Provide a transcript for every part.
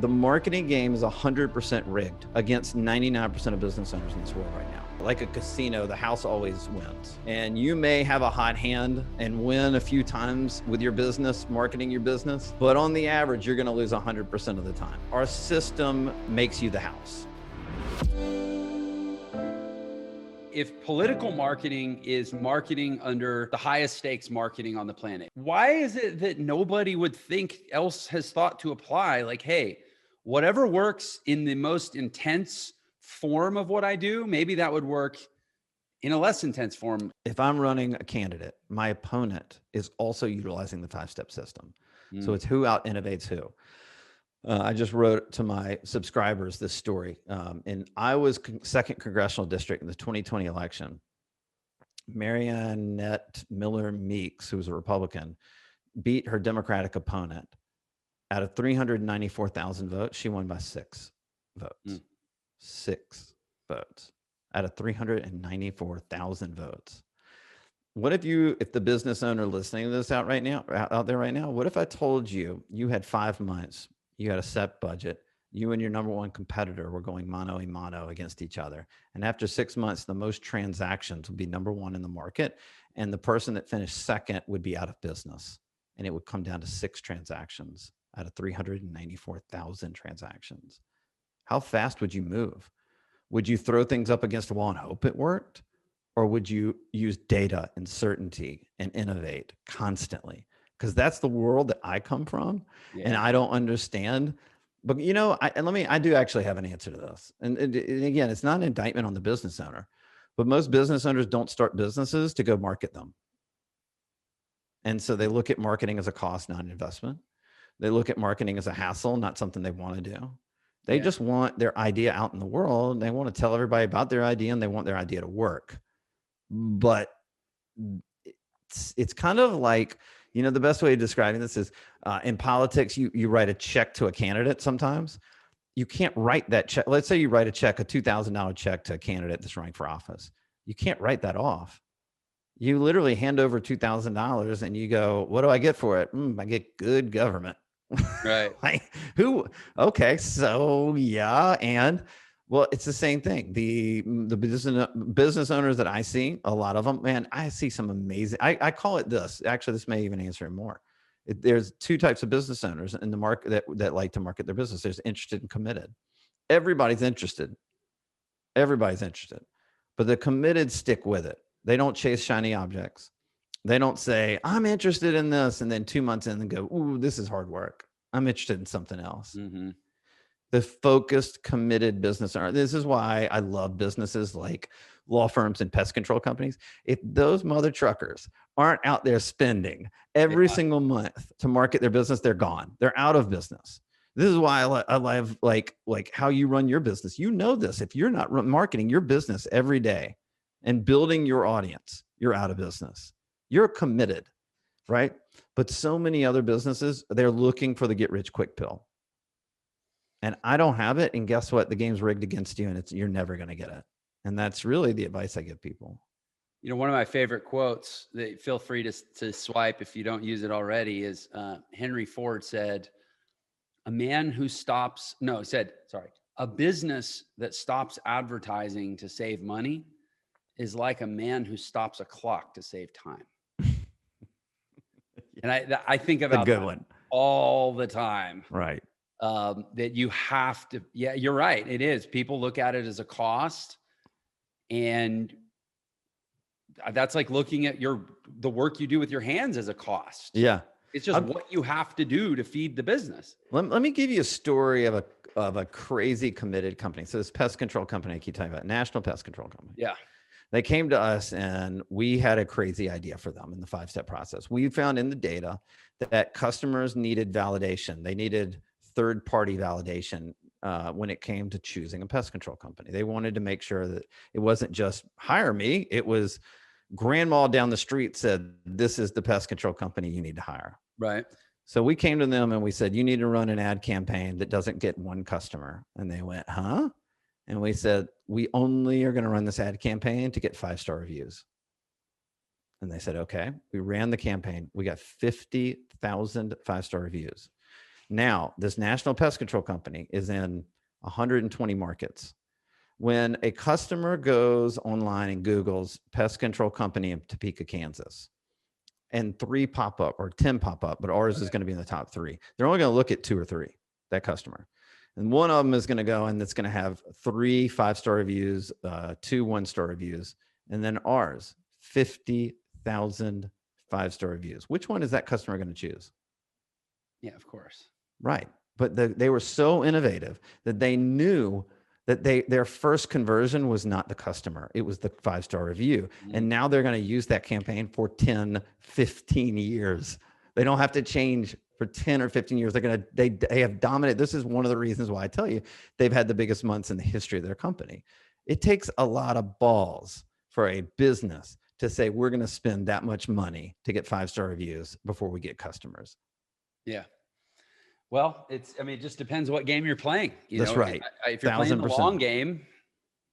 The marketing game is 100% rigged against 99% of business owners in this world right now. Like a casino, the house always wins. And you may have a hot hand and win a few times with your business, marketing your business, but on the average, you're going to lose 100% of the time. Our system makes you the house. If political marketing is marketing under the highest stakes marketing on the planet, why is it that nobody would think else has thought to apply? Like, hey, whatever works in the most intense form of what I do, maybe that would work in a less intense form. If I'm running a candidate, my opponent is also utilizing the 5-step system. So it's who out innovates who. I just wrote to my subscribers this story. In Iowa's second congressional district in the 2020 election, Marionette Miller Meeks, who was a Republican, beat her Democratic opponent. Out of 394,000 votes, she won by 6 votes. 6 votes out of 394,000 votes. What if the business owner listening to this out there right now, what if I told you you had 5 months, you had a set budget, you and your number one competitor were going mano a mano against each other. And after 6 months, the most transactions would be number one in the market. And the person that finished second would be out of business. And it would come down to 6 transactions out of 394,000 transactions. How fast would you move? Would you throw things up against a wall and hope it worked? Or would you use data and certainty and innovate constantly? Because that's the world that I come from, and I don't understand. But I do actually have an answer to this. And again, it's not an indictment on the business owner, but most business owners don't start businesses to go market them. And so they look at marketing as a cost, not an investment. They look at marketing as a hassle, not something they want to do. They just want their idea out in the world. They want to tell everybody about their idea, and they want their idea to work. But it's kind of like, the best way of describing this is in politics, you write a check to a candidate sometimes. You can't write that check. Let's say you write a $2,000 check to a candidate that's running for office. You can't write that off. You literally hand over $2,000 and you go, what do I get for it? I get good government. Right. Like, okay, so yeah. And well, it's the same thing. The business owners that I see, a lot of them, man, I see some amazing, I call it this. Actually, this may even answer it more. There's 2 types of business owners in the market that like to market their business. There's interested and committed. Everybody's interested. But the committed stick with it. They don't chase shiny objects. They don't say, I'm interested in this, and then 2 months in and go, ooh, this is hard work. I'm interested in something else. The focused, committed business owner. This is why I love businesses like law firms and pest control companies. If those mother truckers aren't out there spending every single month to market their business, they're gone. They're out of business. This is why I love like how you run your business. You know this. If you're not marketing your business every day and building your audience, you're out of business. You're committed, right? But so many other businesses, they're looking for the get-rich-quick pill. And I don't have it. And guess what? The game's rigged against you, and you're never going to get it. And that's really the advice I give people. One of my favorite quotes, that feel free to swipe if you don't use it already, is Henry Ford said, a business that stops advertising to save money is like a man who stops a clock to save time. And I think about that all the time. Right. That you have to, you're right. It is. People look at it as a cost, and that's like looking at the work you do with your hands as a cost. Yeah. It's just what you have to do to feed the business. Let me give you a story of a crazy committed company. So this pest control company I keep talking about, National Pest Control Company. Yeah. They came to us and we had a crazy idea for them in the 5-step process. We found in the data that customers needed validation. They needed third-party validation when it came to choosing a pest control company. They wanted to make sure that it wasn't just hire me. It was grandma down the street said, this is the pest control company you need to hire. Right. So we came to them and we said, you need to run an ad campaign that doesn't get one customer. And they went, huh? And we said, we only are going to run this ad campaign to get 5-star reviews. And they said, okay. We ran the campaign. We got 50,000 5-star reviews. Now, this national pest control company is in 120 markets. When a customer goes online and Googles pest control company in Topeka, Kansas, and 3 pop up or 10 pop up, but ours is going to be in the top 3. They're only going to look at 2 or 3, that customer. And one of them is going to go and it's going to have 3 5-star reviews, 2 1-star reviews. And then ours, 50,000 5-star reviews. Which one is that customer going to choose? Yeah, of course. Right. But they were so innovative that they knew that their first conversion was not the customer. It was the 5-star review. And now they're going to use that campaign for 10, 15 years. They don't have to change for 10 or 15 years. They have dominated. This is one of the reasons why I tell you they've had the biggest months in the history of their company. It takes a lot of balls for a business to say, we're going to spend that much money to get 5-star reviews before we get customers. Yeah. Well, it just depends what game you're playing. That's right. If you're playing the long game,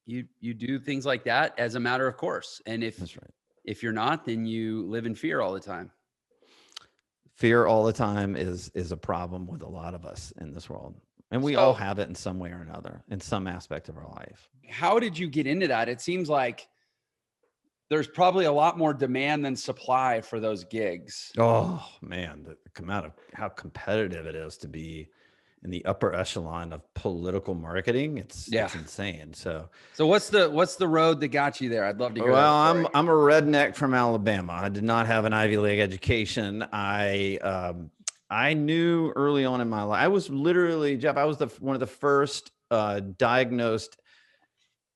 you do things like that as a matter of course. And if you're not, then you live in fear all the time. Fear all the time is a problem with a lot of us in this world. And we all have it in some way or another, in some aspect of our life. How did you get into that? It seems like there's probably a lot more demand than supply for those gigs. Oh man, the amount of how competitive it is to be in the upper echelon of political marketing. It's insane. So what's the road that got you there? I'd love to hear. Well, I'm a redneck from Alabama. I did not have an Ivy League education. I knew early on in my life, I was literally, Jeff, I was one of the first diagnosed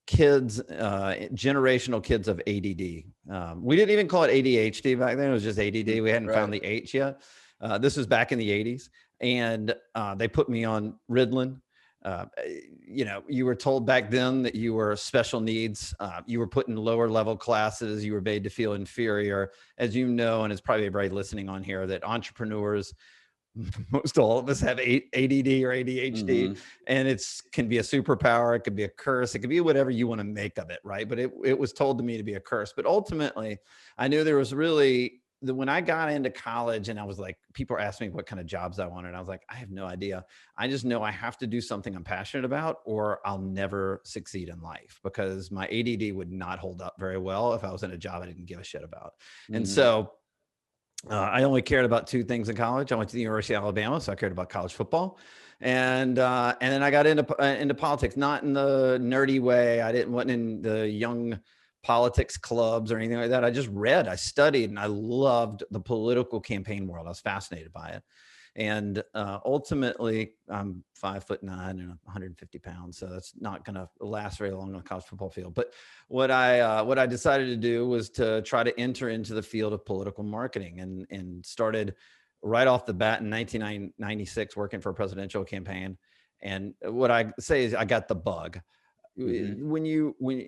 kids, generational kids of ADD. We didn't even call it ADHD back then. It was just ADD. We hadn't found the H yet. This was back in the 80s. And they put me on Ritalin. You were told back then that you were special needs. You were put in lower level classes. You were made to feel inferior. As you know, and it's probably everybody listening on here, that entrepreneurs, most all of us have ADD or ADHD, and can be a superpower. It could be a curse. It could be whatever you want to make of it, right? But it was told to me to be a curse. But ultimately, I knew there was really, when I got into college and I was like, people asked me what kind of jobs I wanted. And I was like, I have no idea. I just know I have to do something I'm passionate about or I'll never succeed in life, because my ADD would not hold up very well if I was in a job I didn't give a shit about. And so I only cared about 2 things in college. I went to the University of Alabama, so I cared about college football. And then I got into politics, not in the nerdy way. Wasn't in the young politics clubs or anything like that. I just read, I studied, and I loved the political campaign world. I was fascinated by it. And ultimately, I'm 5'9" and 150 pounds, so that's not going to last very long on the college football field. But what I decided to do was to try to enter into the field of political marketing, and started right off the bat in 1996 working for a presidential campaign. And what I say is I got the bug. To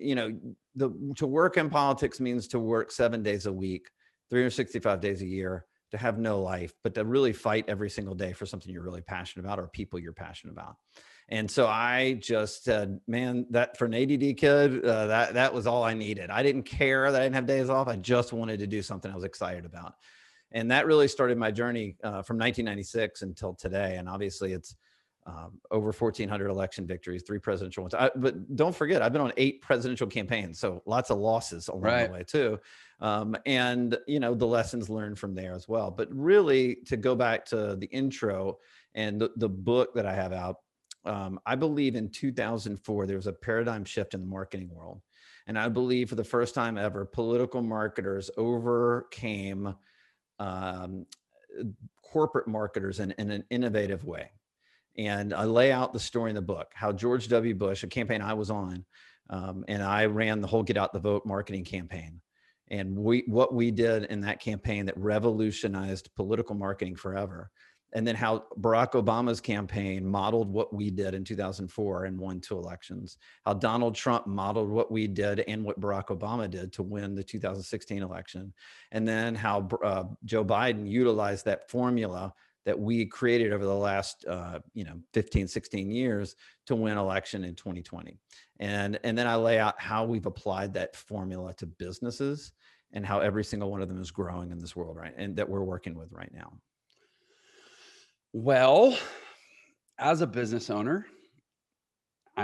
work in politics means to work 7 days a week, 365 days a year, to have no life, but to really fight every single day for something you're really passionate about or people you're passionate about. And so I just said, man, that for an ADD kid, that was all I needed. I didn't care that I didn't have days off. I just wanted to do something I was excited about. And that really started my journey from 1996 until today. And obviously it's over 1,400 election victories, 3 presidential ones. But don't forget, I've been on 8 presidential campaigns, so lots of losses along the way too. And the lessons learned from there as well. But really, to go back to the intro and the book that I have out, I believe in 2004 there was a paradigm shift in the marketing world, and I believe for the first time ever, political marketers overcame corporate marketers in an innovative way. And I lay out the story in the book, how George W. Bush, a campaign I was on, and I ran the whole Get Out the Vote marketing campaign. And what we did in that campaign that revolutionized political marketing forever. And then how Barack Obama's campaign modeled what we did in 2004 and won 2 elections. How Donald Trump modeled what we did and what Barack Obama did to win the 2016 election. And then how Joe Biden utilized that formula that we created over the last 15, 16 years to win election in 2020. And then I lay out how we've applied that formula to businesses and how every single one of them is growing in this world, right? And that we're working with right now. Well, as a business owner,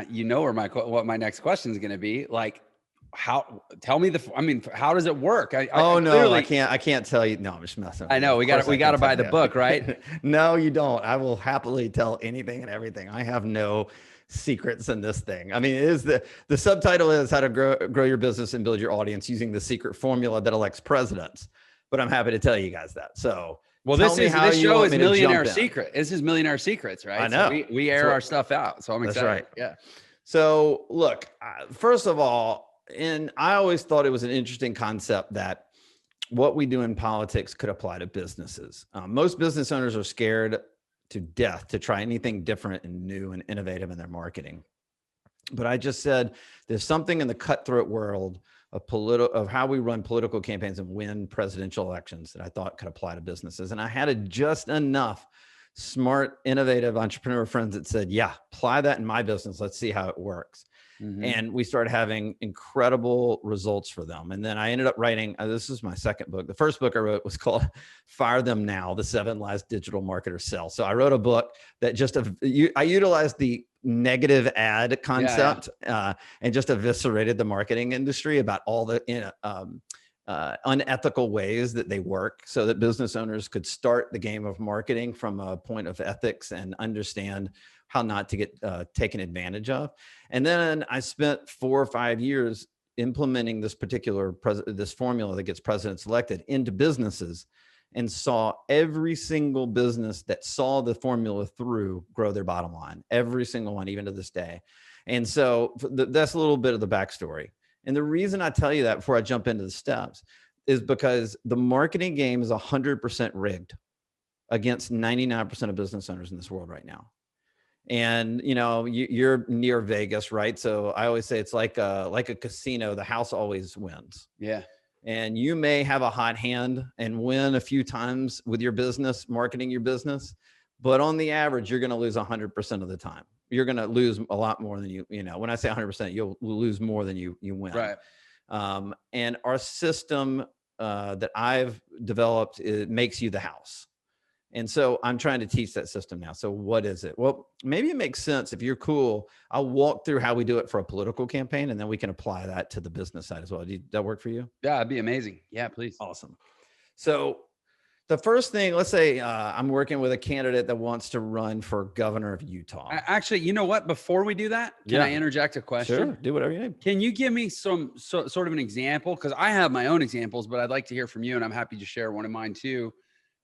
you know where what my next question is going to be. Like, tell me how does it work? No, I can't tell you. No, I'm just messing with I you. know Of we course I got can to buy tell the you. book, right? No, you don't. I will happily tell anything and everything. I have no secrets in this thing. I mean, it is the subtitle is how to grow your business and build your audience using the secret formula that elects presidents. But I'm happy to tell you guys that. So well, tell me how this you show want is me to Millionaire jump in. Secret. This is Millionaire Secrets, right? I know. So we air our stuff out. So I'm excited. That's right. Yeah. So look, first of all, and I always thought it was an interesting concept that what we do in politics could apply to businesses. Most business owners are scared to death to try anything different and new and innovative in their marketing. But I just said there's something in the cutthroat world of how we run political campaigns and win presidential elections that I thought could apply to businesses. And I had just enough smart, innovative entrepreneur friends that said, yeah, apply that in my business. Let's see how it works. Mm-hmm. And we started having incredible results for them. And then I ended up writing, this is my second book. The first book I wrote was called Fire Them Now, The 7 Lies Digital Marketers Sell. So I wrote a book that I utilized the negative ad concept and just eviscerated the marketing industry about all the unethical ways that they work so that business owners could start the game of marketing from a point of ethics and understand how not to get taken advantage of. And then I spent 4 or 5 years implementing this particular this formula that gets presidents elected into businesses, and saw every single business that saw the formula through grow their bottom line, every single one, even to this day. And so that's a little bit of the backstory. And the reason I tell you that before I jump into the steps is because the marketing game is 100% rigged against 99% of business owners in this world right now. And, you know, you're near Vegas, right? So I always say it's like a casino. The house always wins. Yeah. And you may have a hot hand and win a few times with your business, marketing your business, but on the average, you're going to lose 100% of the time. You're going to lose a lot more than you know, when I say 100%, you'll lose more than you win. Right. And our system that I've developed, it makes you the house. And so I'm trying to teach that system now. So what is it? Well, maybe it makes sense. If you're cool, I'll walk through how we do it for a political campaign, and then we can apply that to the business side as well. Does that work for you? Yeah, it'd be amazing. Yeah, please. Awesome. So the first thing, let's say I'm working with a candidate that wants to run for governor of Utah. Actually, you know what? Before we do that, can I interject a question? Sure, do whatever you need. Can you give me some sort of an example? Because I have my own examples, but I'd like to hear from you, and I'm happy to share one of mine too.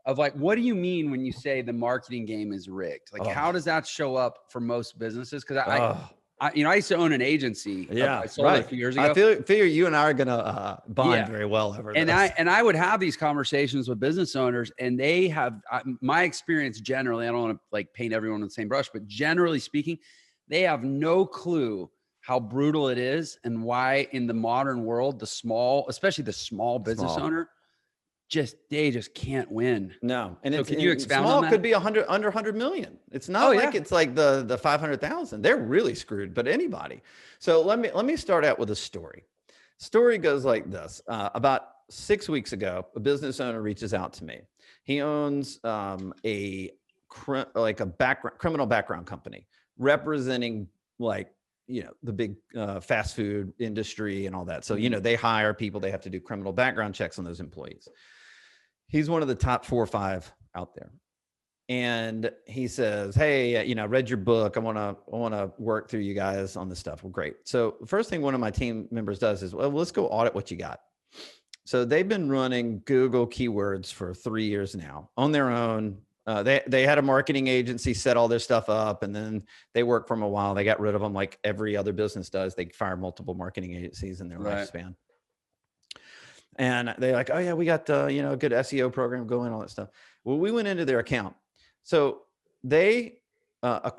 Of like, what do you mean when you say the marketing game is rigged? Like, how does that show up for most businesses? Because I used to own an agency. Yeah, I sold it a few years ago. I figure you and I are gonna bond very well over this. And I would have these conversations with business owners, and they have my experience generally. I don't want to like paint everyone with the same brush, but generally speaking, they have no clue how brutal it is and why in the modern world, especially the small business owner, they just can't win. No. And so can you expound small on that? Could be under 100 million. It's not it's like the 500,000. They're really screwed, but anybody. So let me start out with a story. Story goes like this. About 6 weeks ago, a business owner reaches out to me. He owns a criminal background company representing the big fast food industry and all that. So, they hire people, they have to do criminal background checks on those employees. He's one of the top 4 or 5 out there. And he says, hey, I read your book. I want to work through you guys on this stuff. Well, great. So the first thing one of my team members does is, well, let's go audit what you got. So they've been running Google keywords for 3 years now on their own. They had a marketing agency set all their stuff up, and then they worked for them a while. They got rid of them like every other business does. They fire multiple marketing agencies in their lifespan. And they're like, oh yeah, we got a good SEO program going, all that stuff. Well, we went into their account. So they, Google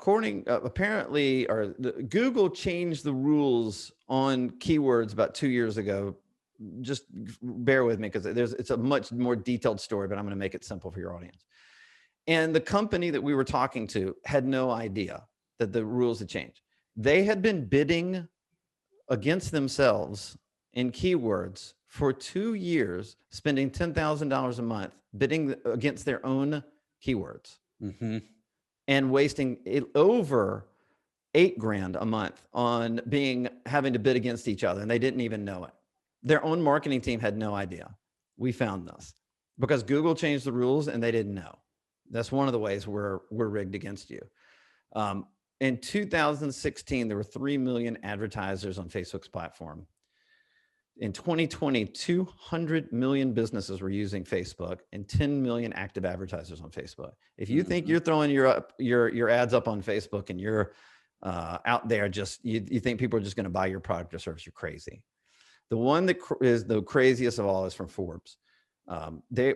changed the rules on keywords about 2 years ago. Just bear with me because it's a much more detailed story, but I'm going to make it simple for your audience. And the company that we were talking to had no idea that the rules had changed. They had been bidding against themselves in keywords for 2 years, spending $10,000 a month bidding against their own keywords. Mm-hmm. and wasting over $8,000 a month on having to bid against each other, and they didn't even know it. Their own marketing team had no idea. We found this because Google changed the rules and they didn't know. That's one of the ways we're rigged against you. In 2016, there were 3 million advertisers on Facebook's platform. In 2020, 200 million businesses were using Facebook and 10 million active advertisers on Facebook. If you think you're throwing your ads up on Facebook and you're out there, you think people are just going to buy your product or service, you're crazy. The one that is the craziest of all is from Forbes.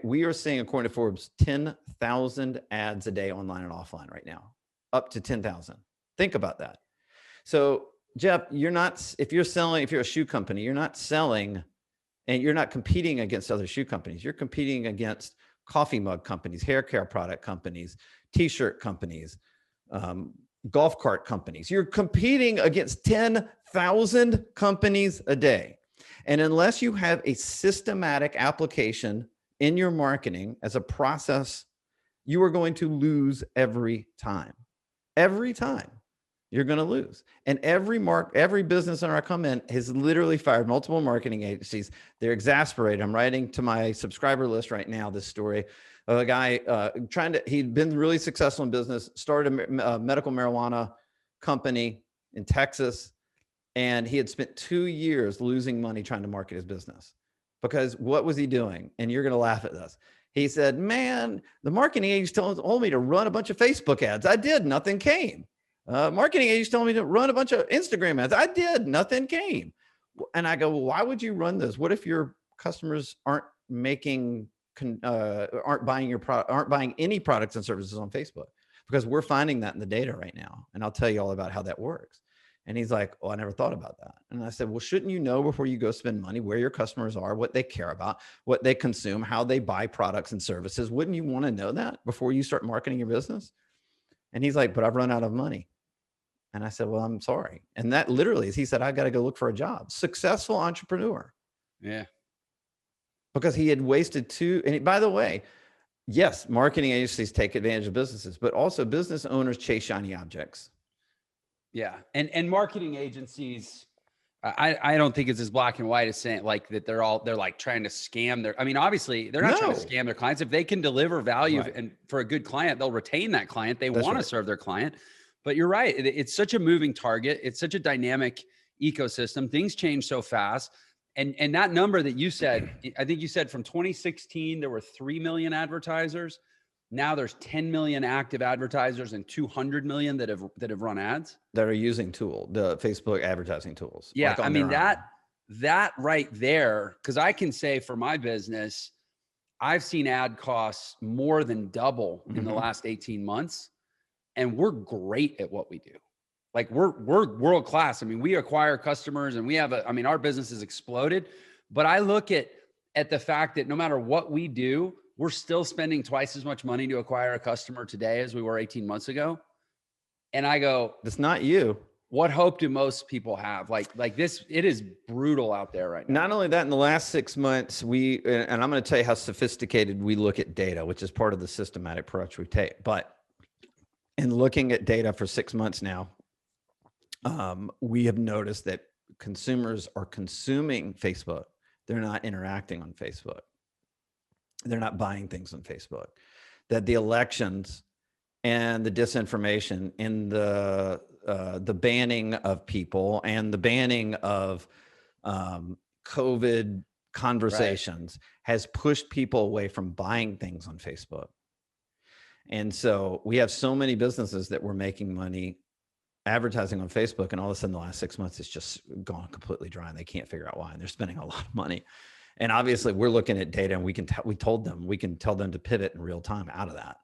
We are seeing, according to Forbes, 10,000 ads a day online and offline right now, up to 10,000. Think about that. So Jeff, if you're a shoe company, you're not selling and you're not competing against other shoe companies. You're competing against coffee mug companies, hair care product companies, t-shirt companies, golf cart companies. You're competing against 10,000 companies a day. And unless you have a systematic application in your marketing as a process, you are going to lose every time. Every time you're going to lose. And every business owner I come in has literally fired multiple marketing agencies. They're exasperated. I'm writing to my subscriber list right now this story of a guy he'd been really successful in business, started a medical marijuana company in Texas. And he had spent 2 years losing money trying to market his business. Because what was he doing? And you're going to laugh at this. He said, man, the marketing agency told me to run a bunch of Facebook ads. I did, nothing came. Marketing agency told me to run a bunch of Instagram ads. I did, nothing came. And I go, well, why would you run this? What if your customers aren't buying any products and services on Facebook? Because we're finding that in the data right now. And I'll tell you all about how that works. And he's like, well, I never thought about that. And I said, well, shouldn't you know before you go spend money where your customers are, what they care about, what they consume, how they buy products and services? Wouldn't you want to know that before you start marketing your business? And he's like, but I've run out of money. And I said, well, I'm sorry. And that literally is, he said, I got to go look for a job. Successful entrepreneur. Yeah. Because he had wasted and by the way, yes, marketing agencies take advantage of businesses, but also business owners chase shiny objects. Yeah. And marketing agencies, I don't think it's as black and white as saying like that they're like trying to scam obviously they're not trying to scam their clients. If they can deliver value and for a good client, they'll retain that client. They want to serve their client. But you're right. It's such a moving target. It's such a dynamic ecosystem. Things change so fast. And that number that you said, I think you said from 2016, there were 3 million advertisers. Now there's 10 million active advertisers and 200 million that have run ads that are using the Facebook advertising tools. Yeah. I mean, that right there, because I can say for my business, I've seen ad costs more than double in the last 18 months. And we're great at what we do. Like we're world class. I mean, we acquire customers and we have our business has exploded, but I look at the fact that no matter what we do, we're still spending twice as much money to acquire a customer today as we were 18 months ago. And I go, it's not you. What hope do most people have? Like this, it is brutal out there right now. Not only that, in the last 6 months, and I'm going to tell you how sophisticated we look at data, which is part of the systematic approach we take. But in looking at data for 6 months now, we have noticed that consumers are consuming Facebook. They're not interacting on Facebook. They're not buying things on Facebook. That the elections and the disinformation and the banning of people and the banning of COVID conversations has pushed people away from buying things on Facebook. And so we have so many businesses that were making money advertising on Facebook, and all of a sudden the last 6 months it's just gone completely dry and they can't figure out why, and they're spending a lot of money. And obviously we can tell them to pivot in real time out of that.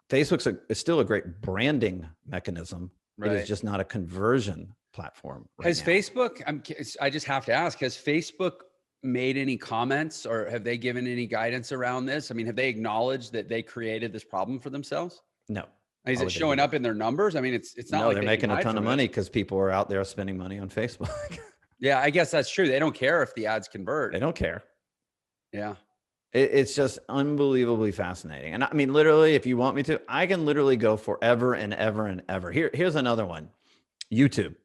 Facebook's is still a great branding mechanism. It is just not a conversion platform. Has Facebook, I just have to ask, has Facebook made any comments or have they given any guidance around this? I mean, have they acknowledged that they created this problem for themselves? No. Is it showing up in their numbers? I mean, it's not like they're making a ton of money because people are out there spending money on Facebook. Yeah, I guess that's true. They don't care if the ads convert. They don't care. Yeah. It's just unbelievably fascinating. And I mean, literally, if you want me to, I can literally go forever and ever and ever. Here's another one. YouTube.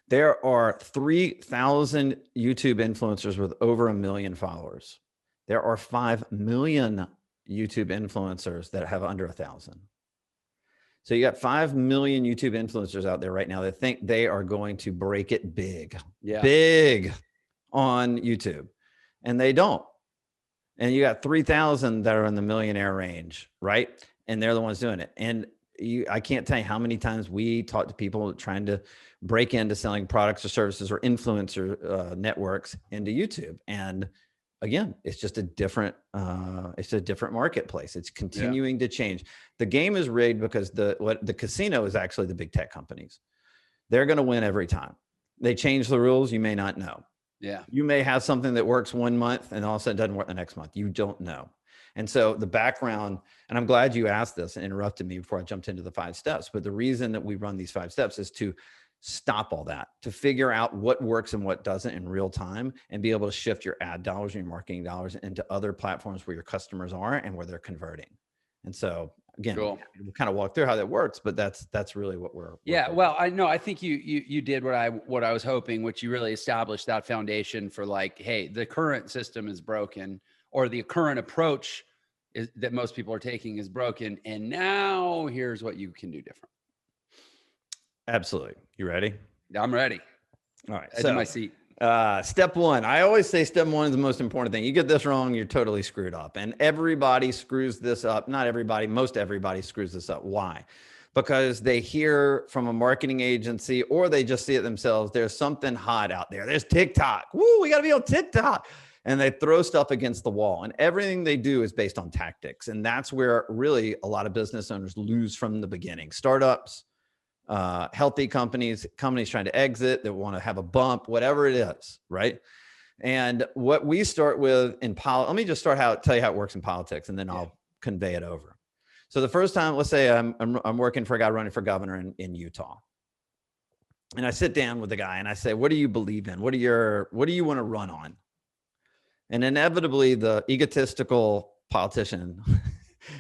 There are 3,000 YouTube influencers with over 1 million followers. There are 5 million YouTube influencers that have under 1,000. So you got 5 million YouTube influencers out there right now that think they are going to break it big, big on YouTube, and they don't. And you got 3,000 that are in the millionaire range, right? And they're the ones doing it. And I can't tell you how many times we talk to people trying to break into selling products or services or influencer networks into YouTube. And again, it's just a different marketplace. It's continuing to change. The game is rigged because the casino is actually the big tech companies. They're going to win every time. They change the rules. You may not know. Yeah. You may have something that works one month and all of a sudden doesn't work the next month. You don't know. And so the background, and I'm glad you asked this and interrupted me before I jumped into the 5 steps. But the reason that we run these 5 steps is to stop all that, to figure out what works and what doesn't in real time, and be able to shift your ad dollars and your marketing dollars into other platforms where your customers are and where they're converting. And so again, we'll kind of walk through how that works, but that's really what we're well, I think you did what I was hoping, which you really established that foundation for, like, hey, the current system is broken, or the current approach that most people are taking is broken, and now here's what you can do different. Absolutely. You ready? I'm ready. All right. Edge of my seat. Step 1. I always say step 1 is the most important thing. You get this wrong, you're totally screwed up. And everybody screws this up. Not everybody, most everybody screws this up. Why? Because they hear from a marketing agency, or they just see it themselves. There's something hot out there. There's TikTok. Woo, we got to be on TikTok. And they throw stuff against the wall, and everything they do is based on tactics. And that's where really a lot of business owners lose from the beginning. Startups, healthy companies trying to exit, that want to have a bump, whatever it is, right? And what we start with in let me just tell you how it works in politics, and then I'll convey it over. So the first time, let's say I'm working for a guy running for governor in Utah. And I sit down with the guy and I say, what do you believe in? What do you want to run on? And inevitably the egotistical politician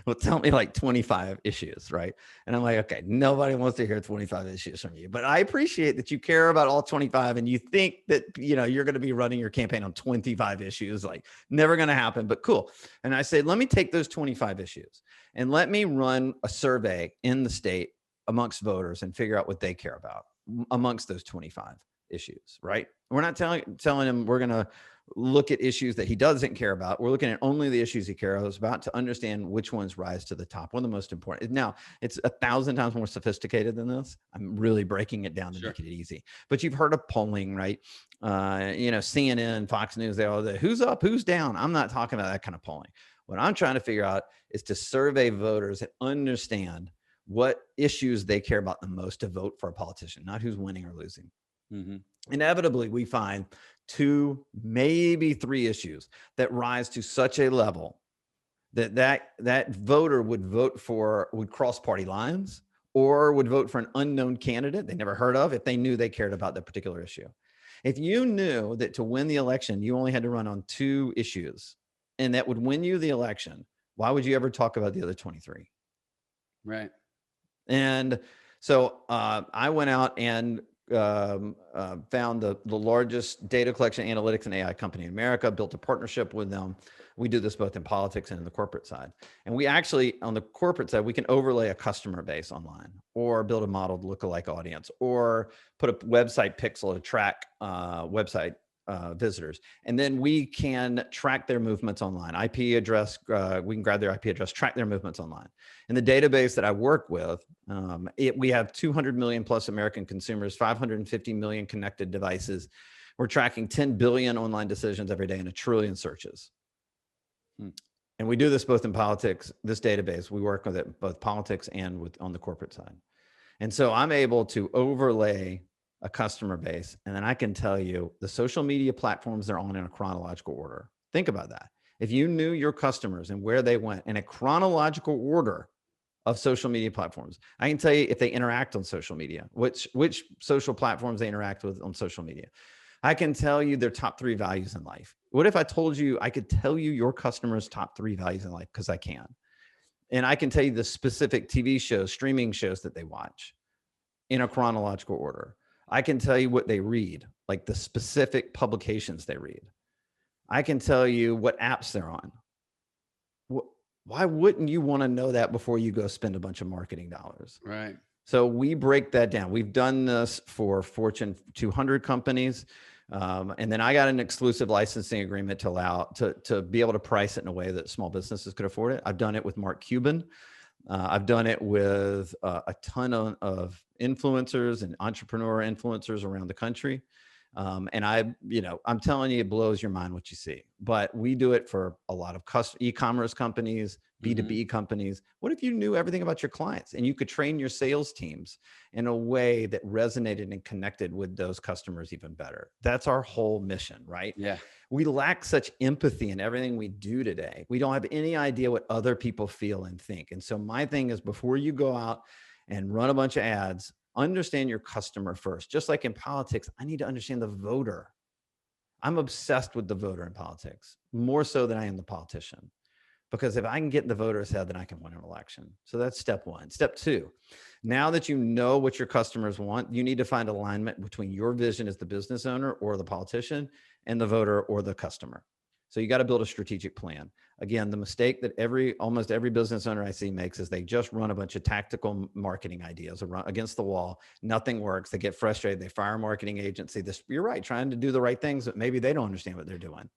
will tell me like 25 issues, right? And I'm like, okay, nobody wants to hear 25 issues from you, but I appreciate that you care about all 25, and you think that, you're going to be running your campaign on 25 issues, like never going to happen, but cool. And I say, let me take those 25 issues and let me run a survey in the state amongst voters and figure out what they care about amongst those 25 issues, right? We're not telling him we're going to look at issues that he doesn't care about. We're looking at only the issues he cares about to understand which ones rise to the top. One of the most important. Now, it's 1,000 times more sophisticated than this. I'm really breaking it down to make it easy. But you've heard of polling, right? CNN, Fox News, they all the who's up, who's down. I'm not talking about that kind of polling. What I'm trying to figure out is to survey voters and understand what issues they care about the most to vote for a politician, not who's winning or losing. Mm-hmm. Inevitably, we find 2, maybe 3 issues that rise to such a level that voter would cross party lines, or would vote for an unknown candidate they never heard of if they knew they cared about that particular issue. If you knew that to win the election, you only had to run on 2 issues, and that would win you the election, why would you ever talk about the other 23? Right. And so I went out and found the largest data collection, analytics, and AI company in America, built a partnership with them. We do this both in politics and in the corporate side. And we actually, on the corporate side, we can overlay a customer base online, or build a modeled lookalike audience, or put a website pixel to track website visitors. And then we can track their movements online. IP address, we can grab their IP address, track their movements online. In the database that I work with, we have 200 million plus American consumers, 550 million connected devices. We're tracking 10 billion online decisions every day and 1 trillion searches. And we do this both in politics, this database, we work with it both politics and on the corporate side. And so I'm able to overlay a customer base, and then I can tell you the social media platforms they're on in a chronological order. Think about that. If you knew your customers and where they went in a chronological order of social media platforms, I can tell you if they interact on social media, which social platforms they interact with on social media. I can tell you their top 3 values in life. What if I told you I could tell you your customers' top 3 values in life? Because I can. And I can tell you the specific TV shows, streaming shows that they watch in a chronological order. I can tell you what they read, like the specific publications they read. I can tell you what apps they're on. Why wouldn't you want to know that before you go spend a bunch of marketing dollars? Right. So we break that down. We've done this for Fortune 200 companies. And then I got an exclusive licensing agreement to allow to be able to price it in a way that small businesses could afford it. I've done it with Mark Cuban. I've done it with a ton of influencers and entrepreneur influencers around the country. And I'm telling you, it blows your mind what you see. But we do it for a lot of e-commerce companies, B2B companies. What if you knew everything about your clients and you could train your sales teams in a way that resonated and connected with those customers even better? That's our whole mission, right? Yeah. We lack such empathy in everything we do today. We don't have any idea what other people feel and think. And so my thing is, before you go out and run a bunch of ads, understand your customer first. Just like in politics, I need to understand the voter. I'm obsessed with the voter in politics, more so than I am the politician. Because if I can get in the voter's head, then I can win an election. So that's step 1. Step 2, now that you know what your customers want, you need to find alignment between your vision as the business owner or the politician and the voter or the customer. So you got to build a strategic plan. Again, the mistake that almost every business owner I see makes is they just run a bunch of tactical marketing ideas against the wall. Nothing works. They get frustrated. They fire a marketing agency. You're right, trying to do the right things, but maybe they don't understand what they're doing.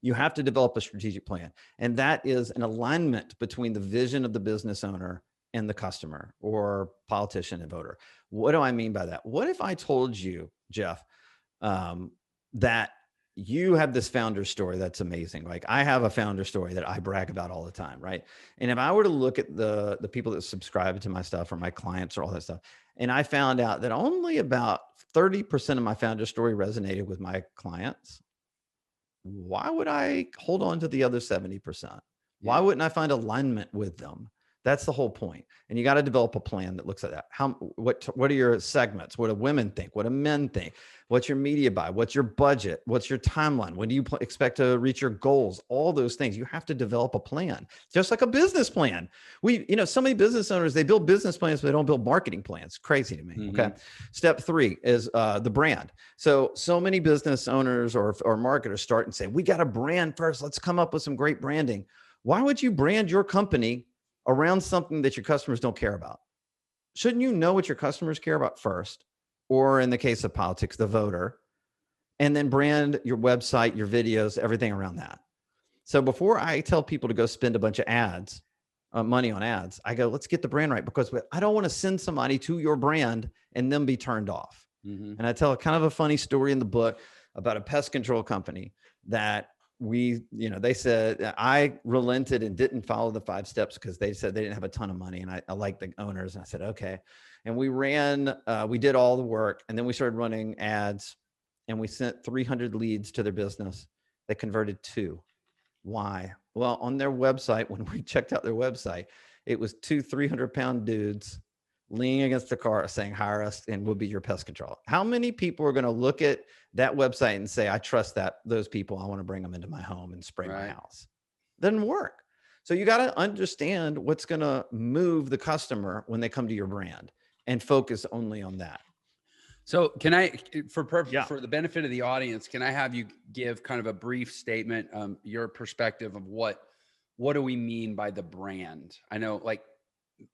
You have to develop a strategic plan. And that is an alignment between the vision of the business owner and the customer or politician and voter. What do I mean by that? What if I told you, Jeff, that you have this founder story that's amazing. Like I have a founder story that I brag about all the time, right? And if I were to look at the people that subscribe to my stuff or my clients or all that stuff, and I found out that only about 30% of my founder story resonated with my clients, why would I hold on to the other 70%? Why wouldn't I find alignment with them? That's the whole point. And you got to develop a plan that looks at that. What are your segments? What do women think? What do men think? What's your media buy? What's your budget? What's your timeline? When do you expect to reach your goals? All those things. You have to develop a plan, just like a business plan. So many business owners, they build business plans, but they don't build marketing plans. Crazy to me. Okay. Step 3 is the brand. So many business owners or marketers start and say, we got a brand first. Let's come up with some great branding. Why would you brand your company around something that your customers don't care about? Shouldn't you know what your customers care about first? Or in the case of politics, the voter, and then brand your website, your videos, everything around that. So before I tell people to go spend a bunch of ads, money on ads, I go, let's get the brand right, because I don't want to send somebody to your brand and then be turned off. And I tell kind of a funny story in the book about a pest control company that they said I relented and didn't follow the 5 steps because they said they didn't have a ton of money. And I liked the owners. And I said, okay. And we did all the work. And then we started running ads and we sent 300 leads to their business. They converted 2. Why? Well, on their website, when we checked out their website, it was 2 300-pound dudes leaning against the car saying, hire us and we'll be your pest control. How many people are going to look at that website and say, I trust those people. I want to bring them into my home and spray my house? Doesn't work. So you got to understand what's going to move the customer when they come to your brand and focus only on that. So can I, for the benefit of the audience, can I have you give kind of a brief statement, your perspective of what do we mean by the brand? I know, like,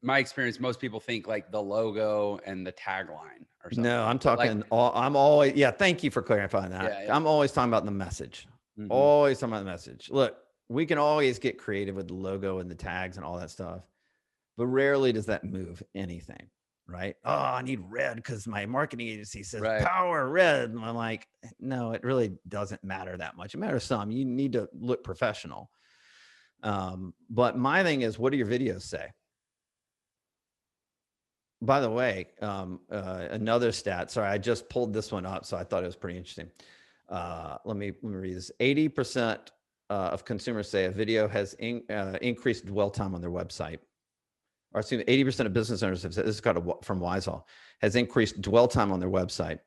my experience, most people think like the logo and the tagline or something. No, I'm talking, I'm always, thank you for clarifying that. I'm always talking about the message. Always talking about the message. Look, we can always get creative with the logo and the tags and all that stuff, but rarely does that move anything, right? Oh, I need red because my marketing agency says power red. And I'm like, no, it really doesn't matter that much. It matters some. You need to look professional. But my thing is, what do your videos say? By the way, another stat, sorry, I just pulled this one up, so I thought it was pretty interesting. Let me read this. 80% of consumers say a video has increased dwell time on their website. Or excuse me, 80% of business owners have said, this is from Wisehall, has increased dwell time on their website.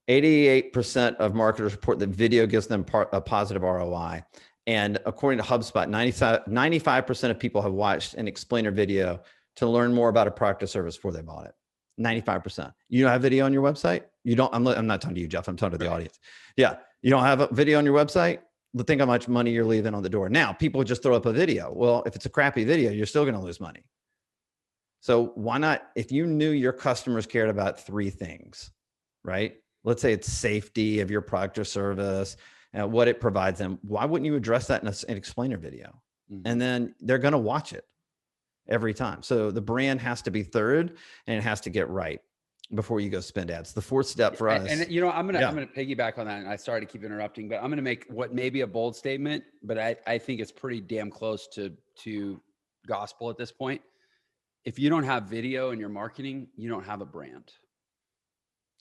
88% of marketers report that video gives them a positive ROI. And according to HubSpot, 95% of people have watched an explainer video to learn more about a product or service before they bought it. 95%. You don't have video on your website? You don't, I'm not talking to you, Jeff. I'm talking to the audience. Yeah. You don't have a video on your website? Think how much money you're leaving on the door. Now, people just throw up a video. Well, if it's a crappy video, you're still going to lose money. So why not, if you knew your customers cared about 3 things, right? Let's say it's safety of your product or service, what it provides them. Why wouldn't you address that in an explainer video? Mm-hmm. And then they're going to watch it every time. So the brand has to be third, and it has to get right before you go spend ads. The 4th step for us. And you know, I'm going to piggyback on that. And I sorry to keep interrupting, but I'm going to make what may be a bold statement, but I think it's pretty damn close to gospel at this point. If you don't have video in your marketing, you don't have a brand.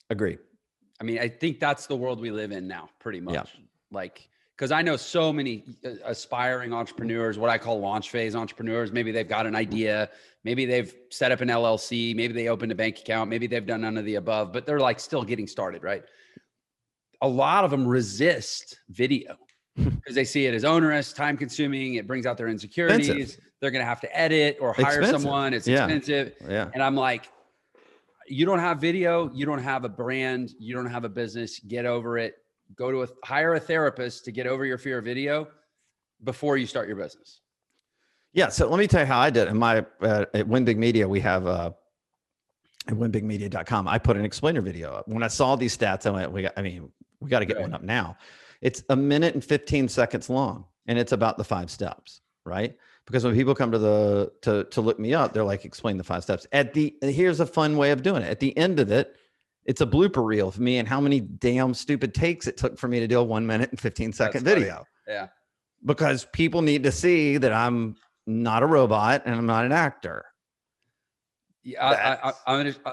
Agree. I mean, I think that's the world we live in now, pretty much. Yeah. Like, because I know so many aspiring entrepreneurs, what I call launch phase entrepreneurs. Maybe they've got an idea. Maybe they've set up an LLC. Maybe they opened a bank account. Maybe they've done none of the above, but they're like still getting started, right? A lot of them resist video because they see it as onerous, time consuming. It brings out their insecurities. Expensive. They're going to have to edit or hire someone. It's expensive. Yeah. And I'm like, you don't have video. You don't have a brand. You don't have a business. Get over it. Go to hire a therapist to get over your fear of video before you start your business. Yeah. So let me tell you how I did it. At Win Big Media, we have at winbigmedia.com. I put an explainer video up. When I saw these stats, I went, we got to get one up now. It's 1 minute and 15 seconds long, and it's about the 5 steps, right? Because when people come to look me up, they're like, explain the 5 steps. Here's a fun way of doing it. At the end of it, it's a blooper reel for me and how many damn stupid takes it took for me to do a 1 minute and 15-second video. Yeah. Because people need to see that I'm not a robot and I'm not an actor. Yeah,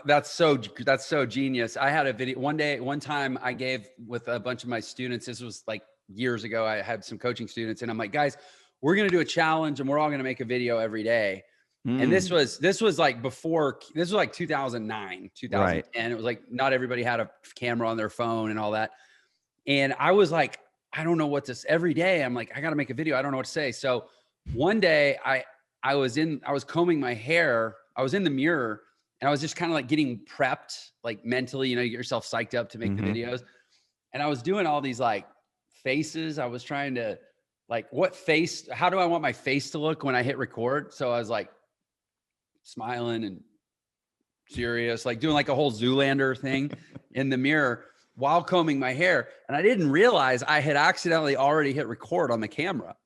that's so genius. I had a video one time I gave with a bunch of my students. This was like years ago. I had some coaching students and I'm like, guys, we're going to do a challenge and we're all going to make a video every day. And this was like 2009, 2010. Right. It was like, not everybody had a camera on their phone and all that. And I was like, I don't know what to say. Every day I'm like, I got to make a video. I don't know what to say. So one day I was combing my hair. I was in the mirror and I was just kind of like getting prepped, like mentally, you get yourself psyched up to make the videos. And I was doing all these like faces. I was trying to like, how do I want my face to look when I hit record? So I was like, smiling and serious, like doing like a whole Zoolander thing in the mirror while combing my hair. And I didn't realize I had accidentally already hit record on the camera.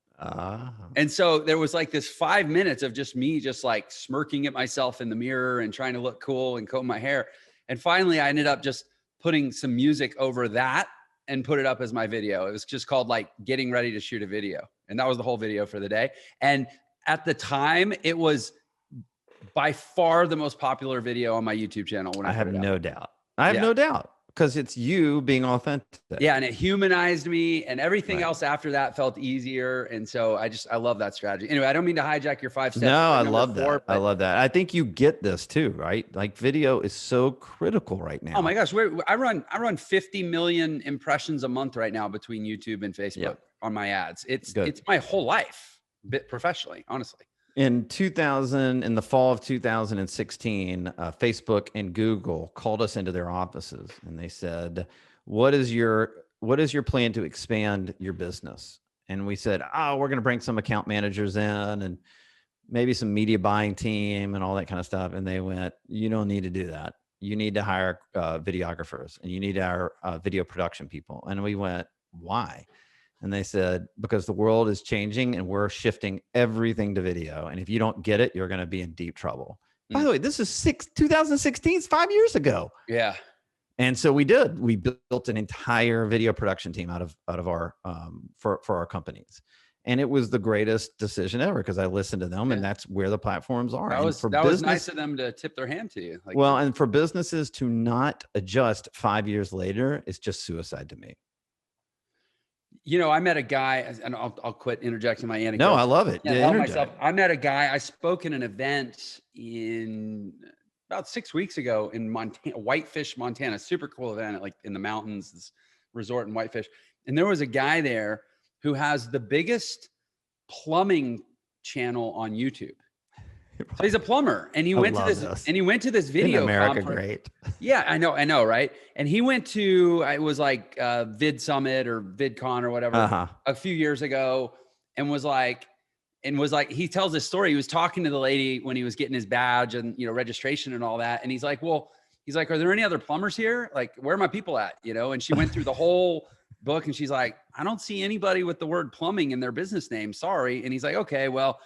And so there was like this 5 minutes of just me just like smirking at myself in the mirror and trying to look cool and comb my hair. And finally I ended up just putting some music over that and put it up as my video. It was just called like getting ready to shoot a video. And that was the whole video for the day. And at the time it was by far the most popular video on my YouTube channel. When I have no doubt. I have no doubt because it's you being authentic. Yeah. And it humanized me and everything else after that felt easier. And so I love that strategy. Anyway, I don't mean to hijack your 5 steps. No, I love that. I love that. I think you get this too, right? Like video is so critical right now. Oh my gosh. I run 50 million impressions a month right now between YouTube and Facebook on my ads. It's my whole life professionally, honestly. In the fall of 2016, Facebook and Google called us into their offices and they said, what is your plan to expand your business? And we said, we're going to bring some account managers in and maybe some media buying team and all that kind of stuff. And they went, you don't need to do that. You need to hire videographers and you need to hire video production people. And we went, why? And they said, because the world is changing and we're shifting everything to video. And if you don't get it, you're going to be in deep trouble. By the way, this is 2016, it's 5 years ago. Yeah. And so we did. We built an entire video production team out of our for our companies. And it was the greatest decision ever because I listened to them and that's where the platforms are. That was nice of them to tip their hand to you. And for businesses to not adjust 5 years later, it's just suicide to me. I met a guy, and I'll quit interjecting my anecdote. No, I love it. I met a guy. I spoke in an event in about 6 weeks ago in Montana, Whitefish, Montana, super cool event, like in the mountains, this resort in Whitefish. And there was a guy there who has the biggest plumbing channel on YouTube. So he's a plumber, and he went to this video America conference. Great. Yeah, I know, right? And he went to, it was like Vid Summit or VidCon or whatever a few years ago, and was like, he tells this story. He was talking to the lady when he was getting his badge and, you know, registration and all that. And he's like, are there any other plumbers here? Like, where are my people at? You know? And she went through the whole book, and she's like, I don't see anybody with the word plumbing in their business name. Sorry. And he's like, okay, well,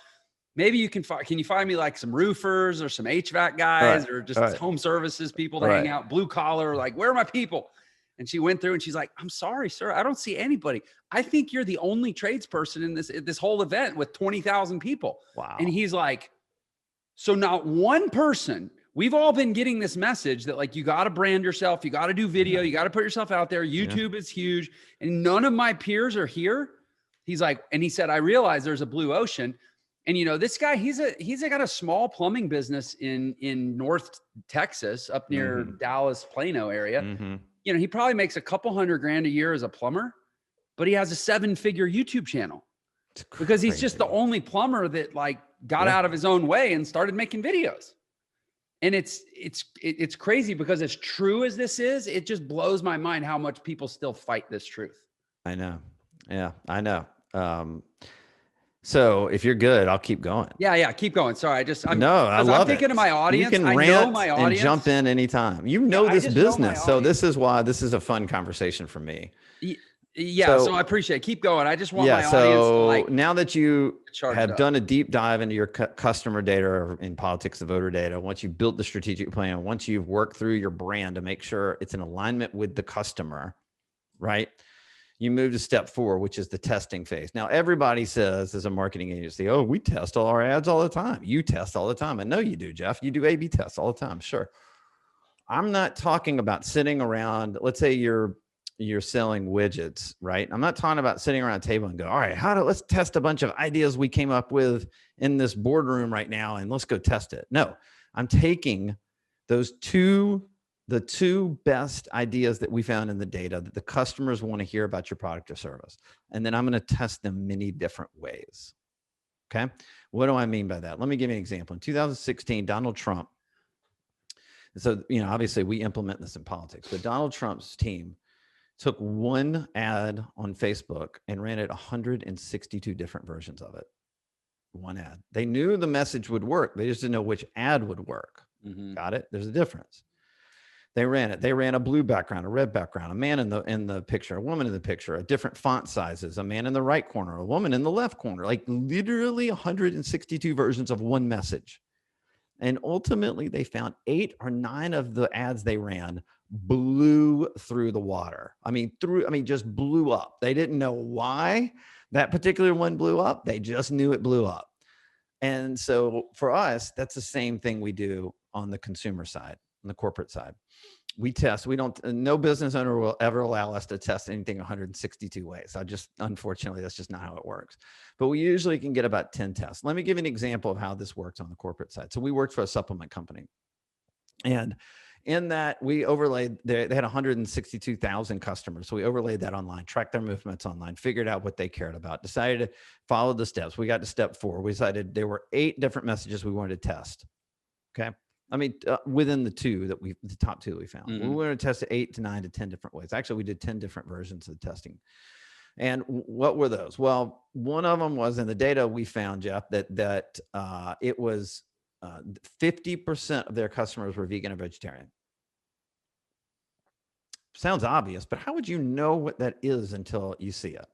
maybe you can you find me like some roofers or some HVAC guys or just home services people to hang out, blue collar, like, where are my people? And she went through and she's like, I'm sorry, sir, I don't see anybody. I think you're the only tradesperson in this whole event with 20,000 people. Wow. And he's like, so not one person, we've all been getting this message that, like, you got to brand yourself, you got to do video, you got to put yourself out there. YouTube is huge. And none of my peers are here. He's like, and he said, I realize there's a blue ocean. And, you know, this guy, he's got a small plumbing business in North Texas, up near Dallas, Plano area. You know, he probably makes a couple $100,000 a year as a plumber, but he has a 7-figure YouTube channel because he's just the only plumber that, like, got out of his own way and started making videos. And it's crazy, because as true as this is, it just blows my mind how much people still fight this truth. I know. Yeah, I know. So if you're good, I'll keep going. Yeah, keep going. Sorry, I love I'm thinking of my audience. You can rant and jump in anytime. You know this business, so this is why this is a fun conversation for me. Yeah, so I appreciate it. Keep going. I just want my audience to, like, now that you have done a deep dive into your customer data, or in politics, the voter data, once you've built the strategic plan, once you've worked through your brand to make sure it's in alignment with the customer, right? You move to step 4, which is the testing phase. Now, everybody says, as a marketing agency, oh, we test all our ads all the time. You test all the time. I know you do, Jeff. You do A/B tests all the time. Sure. I'm not talking about sitting around. Let's say you're selling widgets, right? I'm not talking about sitting around a table and go, all right, let's test a bunch of ideas we came up with in this boardroom right now, and let's go test it. No, I'm taking the two best ideas that we found in the data that the customers want to hear about your product or service. And then I'm going to test them many different ways. Okay. What do I mean by that? Let me give you an example. In 2016, Donald Trump. So, you know, obviously we implement this in politics, but Donald Trump's team took one ad on Facebook and ran it 162 different versions of it. One ad. They knew the message would work. They just didn't know which ad would work. Got it? There's a difference. They ran it. They ran a blue background, a red background, a man in the picture, a woman in the picture, a different font sizes, a man in the right corner, a woman in the left corner, like literally 162 versions of one message. And ultimately they found 8 or 9 of the ads they ran blew through the water. Just blew up. They didn't know why that particular one blew up. They just knew it blew up. And so for us, that's the same thing we do on the consumer side, on the corporate side. We test. No business owner will ever allow us to test anything 162 ways. Unfortunately, that's just not how it works. But we usually can get about 10 tests. Let me give you an example of how this works on the corporate side. So we worked for a supplement company. And in that, we overlaid, they had 162,000 customers. So we overlaid that online, tracked their movements online, figured out what they cared about, decided to follow the steps. We got to step 4. We decided there were 8 different messages we wanted to test. Okay. Within the top 2 we found. We wanted to test it 8 to 9 to 10 different ways. Actually, we did 10 different versions of the testing. And what were those? Well, one of them was in the data we found, Jeff, that it was 50% of their customers were vegan or vegetarian. Sounds obvious, but how would you know what that is until you see it?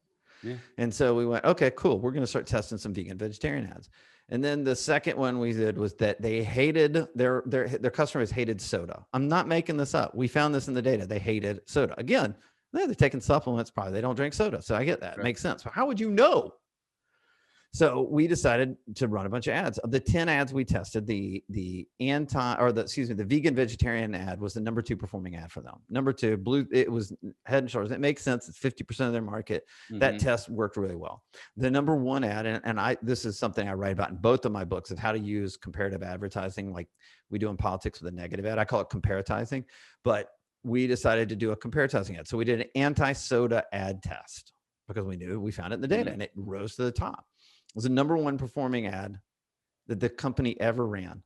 Yeah. And so we went, okay, cool. We're going to start testing some vegan, vegetarian ads. And then the second one we did was that they hated their customers hated soda. I'm not making this up. We found this in the data. They hated soda. Again, they're taking supplements. Probably they don't drink soda. So I get that. It makes sense. But how would you know? So we decided to run a bunch of ads. Of the 10 ads we tested, the vegan vegetarian ad was the number 2 performing ad for them. Number 2, it was head and shoulders. It makes sense. It's 50% of their market. That test worked really well. The number 1 ad, and this is something I write about in both of my books, of how to use comparative advertising, like we do in politics with a negative ad. I call it comparatizing, but we decided to do a comparatizing ad. So we did an anti-soda ad test because we found it in the data, and it rose to the top. It was the number 1 performing ad that the company ever ran.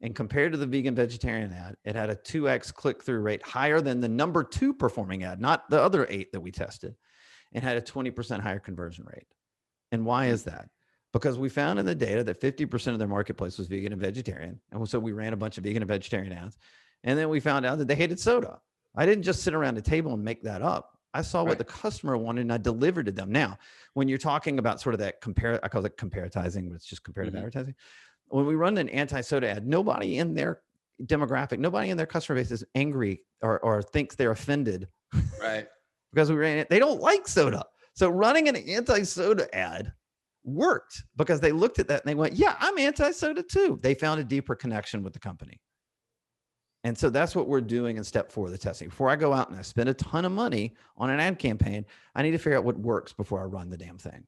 And compared to the vegan vegetarian ad, it had a 2x click-through rate higher than the number 2 performing ad, not the other 8 that we tested, and had a 20% higher conversion rate. And why is that? Because we found in the data that 50% of their marketplace was vegan and vegetarian. And so we ran a bunch of vegan and vegetarian ads. And then we found out that they hated soda. I didn't just sit around the table and make that up. I saw what the customer wanted and I delivered to them. Now, when you're talking about sort of that I call it comparatizing, but it's just comparative advertising. When we run an anti-soda ad, nobody in their demographic, nobody in their customer base is angry or thinks they're offended. Right. Because we ran it. They don't like soda. So running an anti-soda ad worked because they looked at that and they went, yeah, I'm anti-soda too. They found a deeper connection with the company. And so that's what we're doing in step 4 of the testing. Before I go out and I spend a ton of money on an ad campaign, I need to figure out what works before I run the damn thing.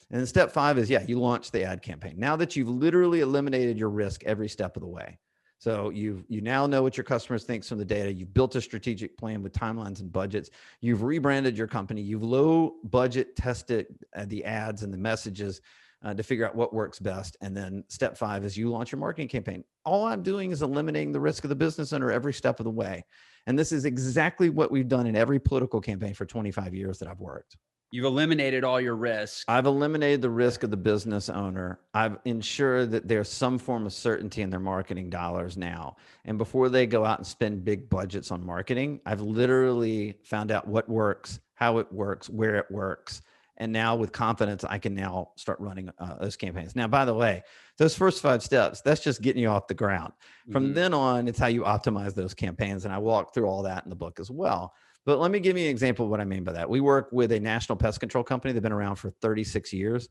And then step 5 is, you launch the ad campaign. Now that you've literally eliminated your risk every step of the way. So you now know what your customers think from the data. You've built a strategic plan with timelines and budgets. You've rebranded your company. You've low budget tested the ads and the messages to figure out what works best. And then step 5 is you launch your marketing campaign. All I'm doing is eliminating the risk of the business owner every step of the way. And this is exactly what we've done in every political campaign for 25 years that I've worked. You've eliminated all your risk. I've eliminated the risk of the business owner. I've ensured that there's some form of certainty in their marketing dollars now. And before they go out and spend big budgets on marketing, I've literally found out what works, how it works, where it works. And now with confidence, I can now start running those campaigns. Now, by the way, those first 5 steps, that's just getting you off the ground. From then on, it's how you optimize those campaigns. And I walk through all that in the book as well. But let me give you an example of what I mean by that. We work with a national pest control company. They've been around for 36 years.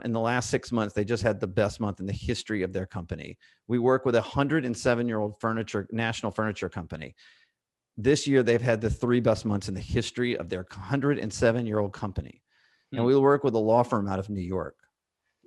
In the last 6 months, they just had the best month in the history of their company. We work with a 107-year-old national furniture company. This year, they've had the 3 best months in the history of their 107-year-old company. And we work with a law firm out of New York.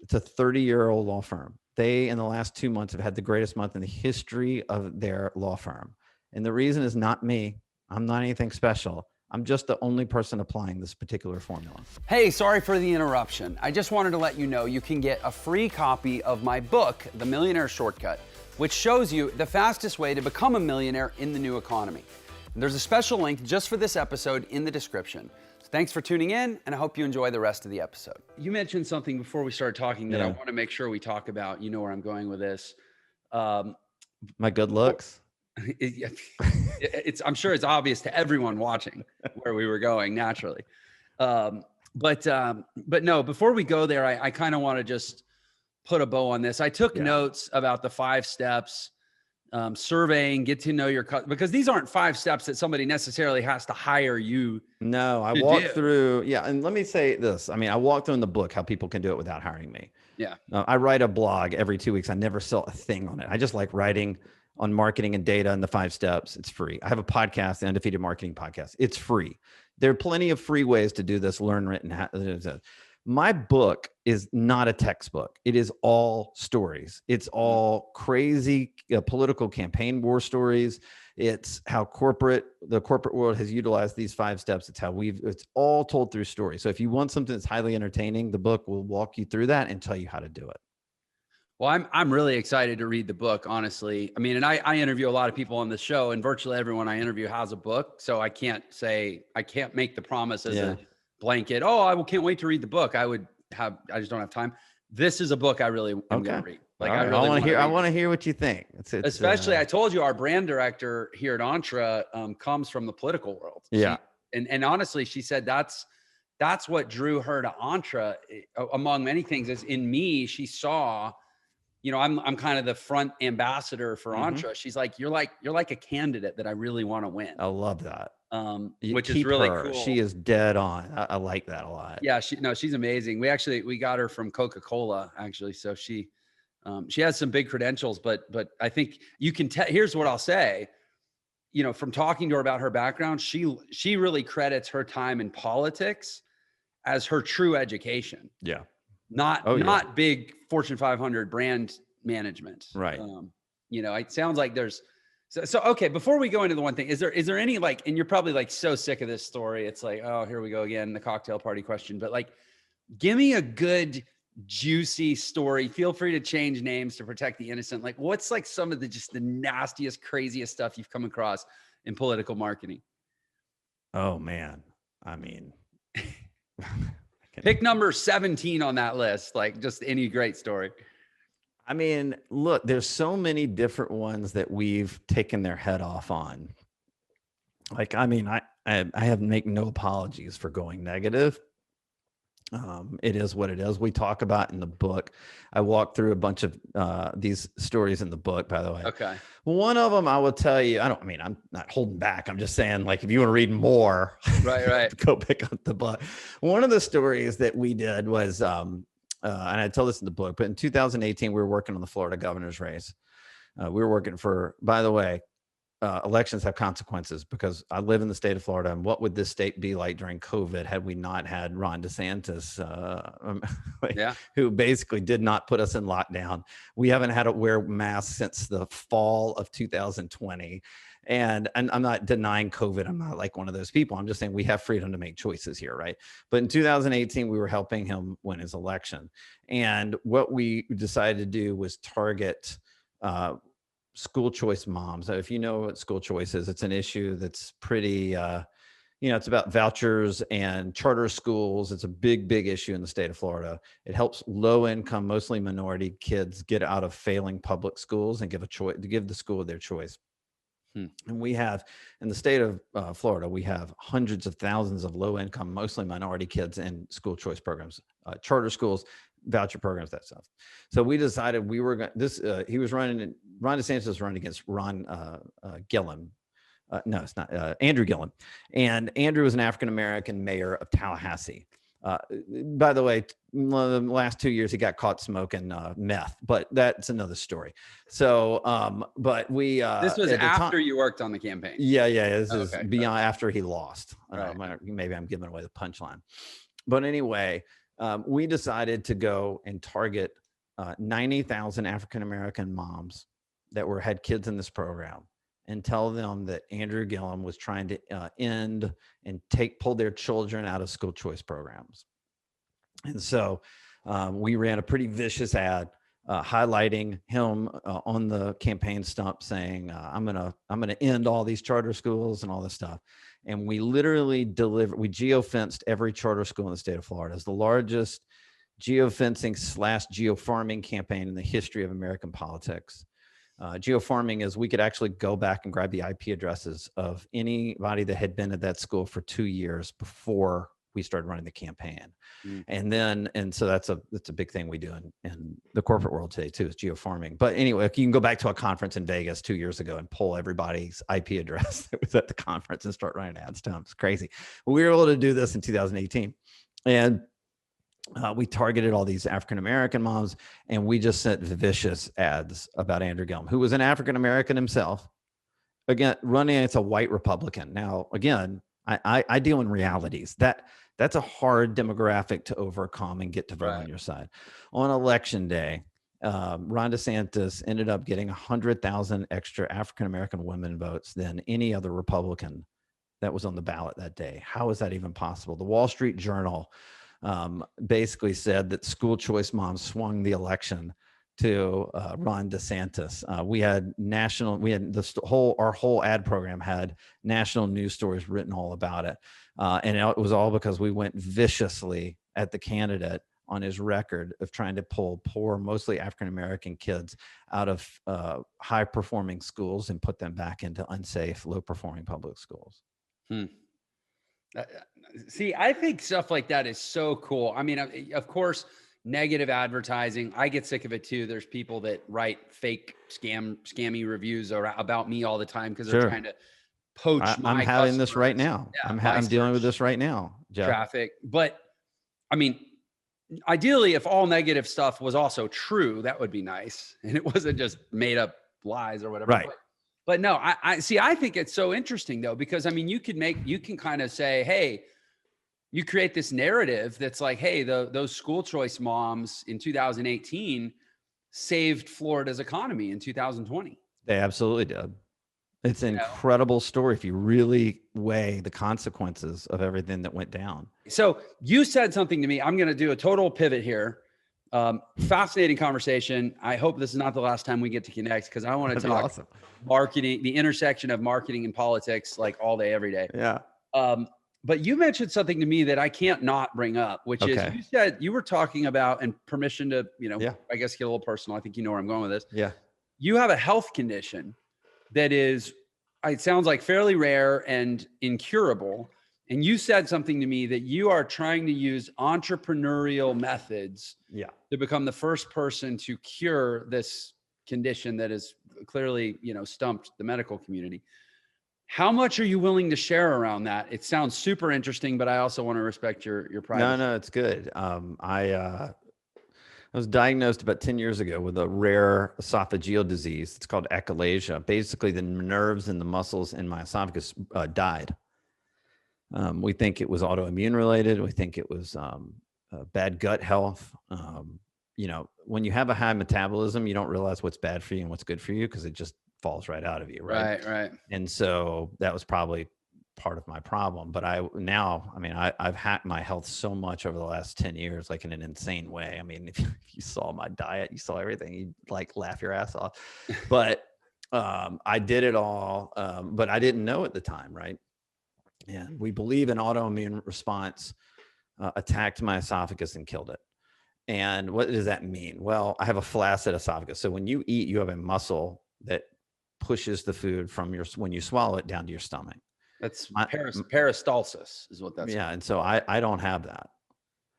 It's a 30-year-old law firm. They, in the last 2 months, have had the greatest month in the history of their law firm. And the reason is not me. I'm not anything special. I'm just the only person applying this particular formula. Hey, sorry for the interruption. I just wanted to let you know you can get a free copy of my book, The Millionaire Shortcut, which shows you the fastest way to become a millionaire in the new economy. And there's a special link just for this episode in the description. So thanks for tuning in, and I hope you enjoy the rest of the episode. You mentioned something before we started talking that I want to make sure we talk about. You know where I'm going with this. My good looks. I'm sure it's obvious to everyone watching where we were going naturally. But no, before we go there, I kind of want to just put a bow on this. I took notes about the 5 steps, surveying, get to know your customer, because these aren't 5 steps that somebody necessarily has to hire you. No, I walked through. Yeah. And let me say this. I mean, I walked through in the book how people can do it without hiring me. Yeah. I write a blog every 2 weeks. I never sell a thing on it. I just like writing on marketing and data and the 5 steps. It's free. I have a podcast, the Undefeated Marketing Podcast. It's free. There are plenty of free ways to do this, learn written. My book is not a textbook. It is all stories. It's all crazy political campaign war stories. It's how the corporate world has utilized these 5 steps. It's all told through stories. So if you want something that's highly entertaining, the book will walk you through that and tell you how to do it. Well, I'm really excited to read the book, honestly. I mean, and I interview a lot of people on the show, and virtually everyone I interview has a book. So I can't make the promise as a blanket. Oh, I can't wait to read the book. I just don't have time. This is a book I really am going to read. Like, right. I want to hear what you think. Especially, I told you our brand director here at Entra comes from the political world. Yeah. And honestly, she said that's what drew her to Entra, among many things. Is in me, she saw, I'm kind of the front ambassador for Entra. She's like, you're like a candidate that I really want to win. I love that. which is Keep really her. cool. She is dead on. I like that a lot. Yeah, she's amazing. We got her from Coca-Cola actually. So she has some big credentials, but I think you can tell, here's what I'll say, from talking to her about her background, she really credits her time in politics as her true education. Yeah. Not big Fortune 500 brand management. Right. It sounds like there's, so okay, before we go into the one thing, is there any, like, and you're probably like so sick of this story, it's like, oh, here we go again, the cocktail party question, but like, give me a good juicy story. Feel free to change names to protect the innocent. Like, what's like some of the nastiest, craziest stuff you've come across in political marketing? Oh man. I mean, pick number 17 on that list. Like, just any great story. I mean, look, there's so many different ones that we've taken their head off on. Like, I mean, I have make no apologies for going negative. It is what it is. We talk about in the book. I walked through a bunch of these stories in the book, by the way. Okay. One of them, I will tell you, I'm not holding back. I'm just saying, like, if you want to read more, right. go pick up the book. One of the stories that we did was, and I tell this in the book, but in 2018, we were working on the Florida governor's race. We were working for, by the way, elections have consequences because I live in the state of Florida. And what would this state be like during COVID had we not had Ron DeSantis, who basically did not put us in lockdown? We haven't had to wear masks since the fall of 2020. And I'm not denying COVID. I'm not like one of those people. I'm just saying we have freedom to make choices here, right? But in 2018, we were helping him win his election. And what we decided to do was target school choice moms. If you know what school choice is, it's an issue that's pretty, it's about vouchers and charter schools. It's a big, big issue in the state of Florida. It helps low income, mostly minority kids get out of failing public schools and give the school their choice. And we have, in the state of Florida, we have hundreds of thousands of low income, mostly minority kids in school choice programs, charter schools, voucher programs, that stuff. So we decided we were going Ron DeSantis was running against Gillum. No, it's not Andrew Gillum. And Andrew was an African-American mayor of Tallahassee. By the way, the last 2 years he got caught smoking meth, but that's another story. So, but we this was after you worked on the campaign. Yeah. This is beyond after he lost. Maybe I'm giving away the punchline, but anyway, we decided to go and target 90,000 African-American moms that had kids in this program and tell them that Andrew Gillum was trying to end and pull their children out of school choice programs. And so we ran a pretty vicious ad highlighting him on the campaign stump, saying, I'm gonna end all these charter schools and all this stuff. And we literally we geofenced every charter school in the state of Florida. It's the largest geofencing / geofarming campaign in the history of American politics. Geofarming is we could actually go back and grab the IP addresses of anybody that had been at that school for 2 years before we started running the campaign. And so that's a big thing we do in the corporate world today too, is geofarming. But anyway, you can go back to a conference in Vegas 2 years ago and pull everybody's IP address that was at the conference and start running ads to them. It's crazy. We were able to do this in 2018. And we targeted all these African-American moms, and we just sent vicious ads about Andrew Gillum, who was an African-American himself, again, running against a white Republican. Now, again, I deal in realities. That's a hard demographic to overcome and get to vote on your side. On election day, Ron DeSantis ended up getting 100,000 extra African-American women votes than any other Republican that was on the ballot that day. How is that even possible? The Wall Street Journal basically said that school choice moms swung the election to Ron DeSantis. Our whole ad program had national news stories written all about it. And it was all because we went viciously at the candidate on his record of trying to pull poor, mostly African-American kids out of high-performing schools and put them back into unsafe, low-performing public schools. See, I think stuff like that is so cool. I mean, of course, negative advertising, I get sick of it too. There's people that write fake scammy reviews about me all the time because they're trying to poach I'm my having this right customers. now. Yeah, I'm dealing with this right now, Jeff. traffic. But I mean, ideally, if all negative stuff was also true, that would be nice. And it wasn't just made up lies or whatever. Right. But no, I see, I think it's so interesting though, because I mean, you can kind of say, hey, you create this narrative that's like, hey, those school choice moms in 2018 saved Florida's economy in 2020. They absolutely did. It's an You know? incredible story if you really weigh the consequences of everything that went down. So you said something to me. I'm going to do a total pivot here. Fascinating conversation. I hope this is not the last time we get to connect, because I want to talk marketing, the intersection of marketing and politics, like all day, every day. Yeah. But you mentioned something to me that I can't not bring up, which is you said you were talking about, and permission to, I guess get a little personal. I think you know where I'm going with this. Yeah. You have a health condition that is, it sounds like fairly rare and incurable. And you said something to me that you are trying to use entrepreneurial methods to become the first person to cure this condition that is clearly, stumped the medical community. How much are you willing to share around that? It sounds super interesting, but I also want to respect your privacy. No, it's good. I was diagnosed about 10 years ago with a rare esophageal disease. It's called achalasia. Basically, the nerves and the muscles in my esophagus died. We think it was autoimmune related. We think it was bad gut health. When you have a high metabolism, you don't realize what's bad for you and what's good for you, because it just falls right out of you. Right. And so that was probably part of my problem. But I've hacked my health so much over the last 10 years, like in an insane way. I mean, if you saw my diet, you saw everything, you'd like laugh your ass off. But I did it all, but I didn't know at the time, right? And we believe an autoimmune response attacked my esophagus and killed it. And what does that mean? Well, I have a flaccid esophagus. So when you eat, you have a muscle that pushes the food from when you swallow it down to your stomach. That's peristalsis is what that's. Yeah. And so I don't have that.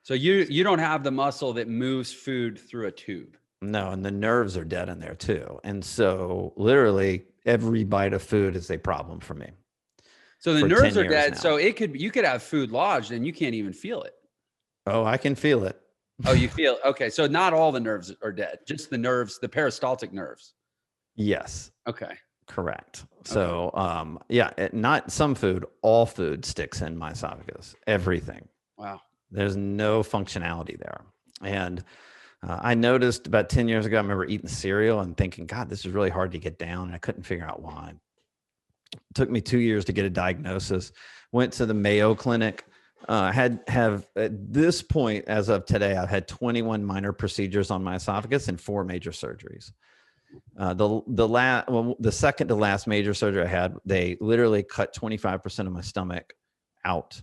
So you don't have the muscle that moves food through a tube. No. And the nerves are dead in there too. And so literally every bite of food is a problem for me. So the nerves are dead. Now. So you could have food lodged and you can't even feel it. Oh, I can feel it. Oh, you feel okay. So not all the nerves are dead, just the nerves, the peristaltic nerves. Yes. Okay. Correct. So, not some food, all food sticks in my esophagus, everything. Wow. There's no functionality there. And I noticed about 10 years ago, I remember eating cereal and thinking, God, this is really hard to get down. And I couldn't figure out why. It took me 2 years to get a diagnosis. Went to the Mayo Clinic. Have at this point, as of today, I've had 21 minor procedures on my esophagus and 4 major surgeries. The second to last major surgery I had, they literally cut 25% of my stomach out.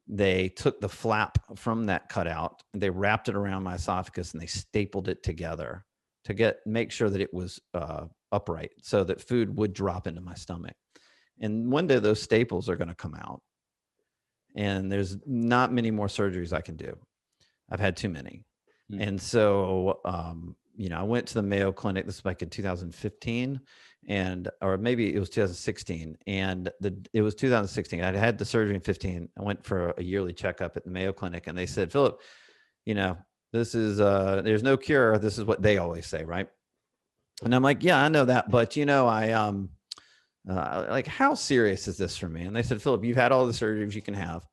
They took the flap from that cutout, they wrapped it around my esophagus, and they stapled it together to make sure that it was upright, so that food would drop into my stomach. And one day those staples are going to come out, and there's not many more surgeries I can do. I've had too many. And so, I went to the Mayo Clinic. This was back in 2015, or maybe it was 2016. And it was 2016. I had the surgery in 15. I went for a yearly checkup at the Mayo Clinic, and they said, Phillip, this is there's no cure. This is what they always say, right? And I'm like, yeah, I know that, but like, how serious is this for me? And they said, Phillip, you've had all the surgeries you can have,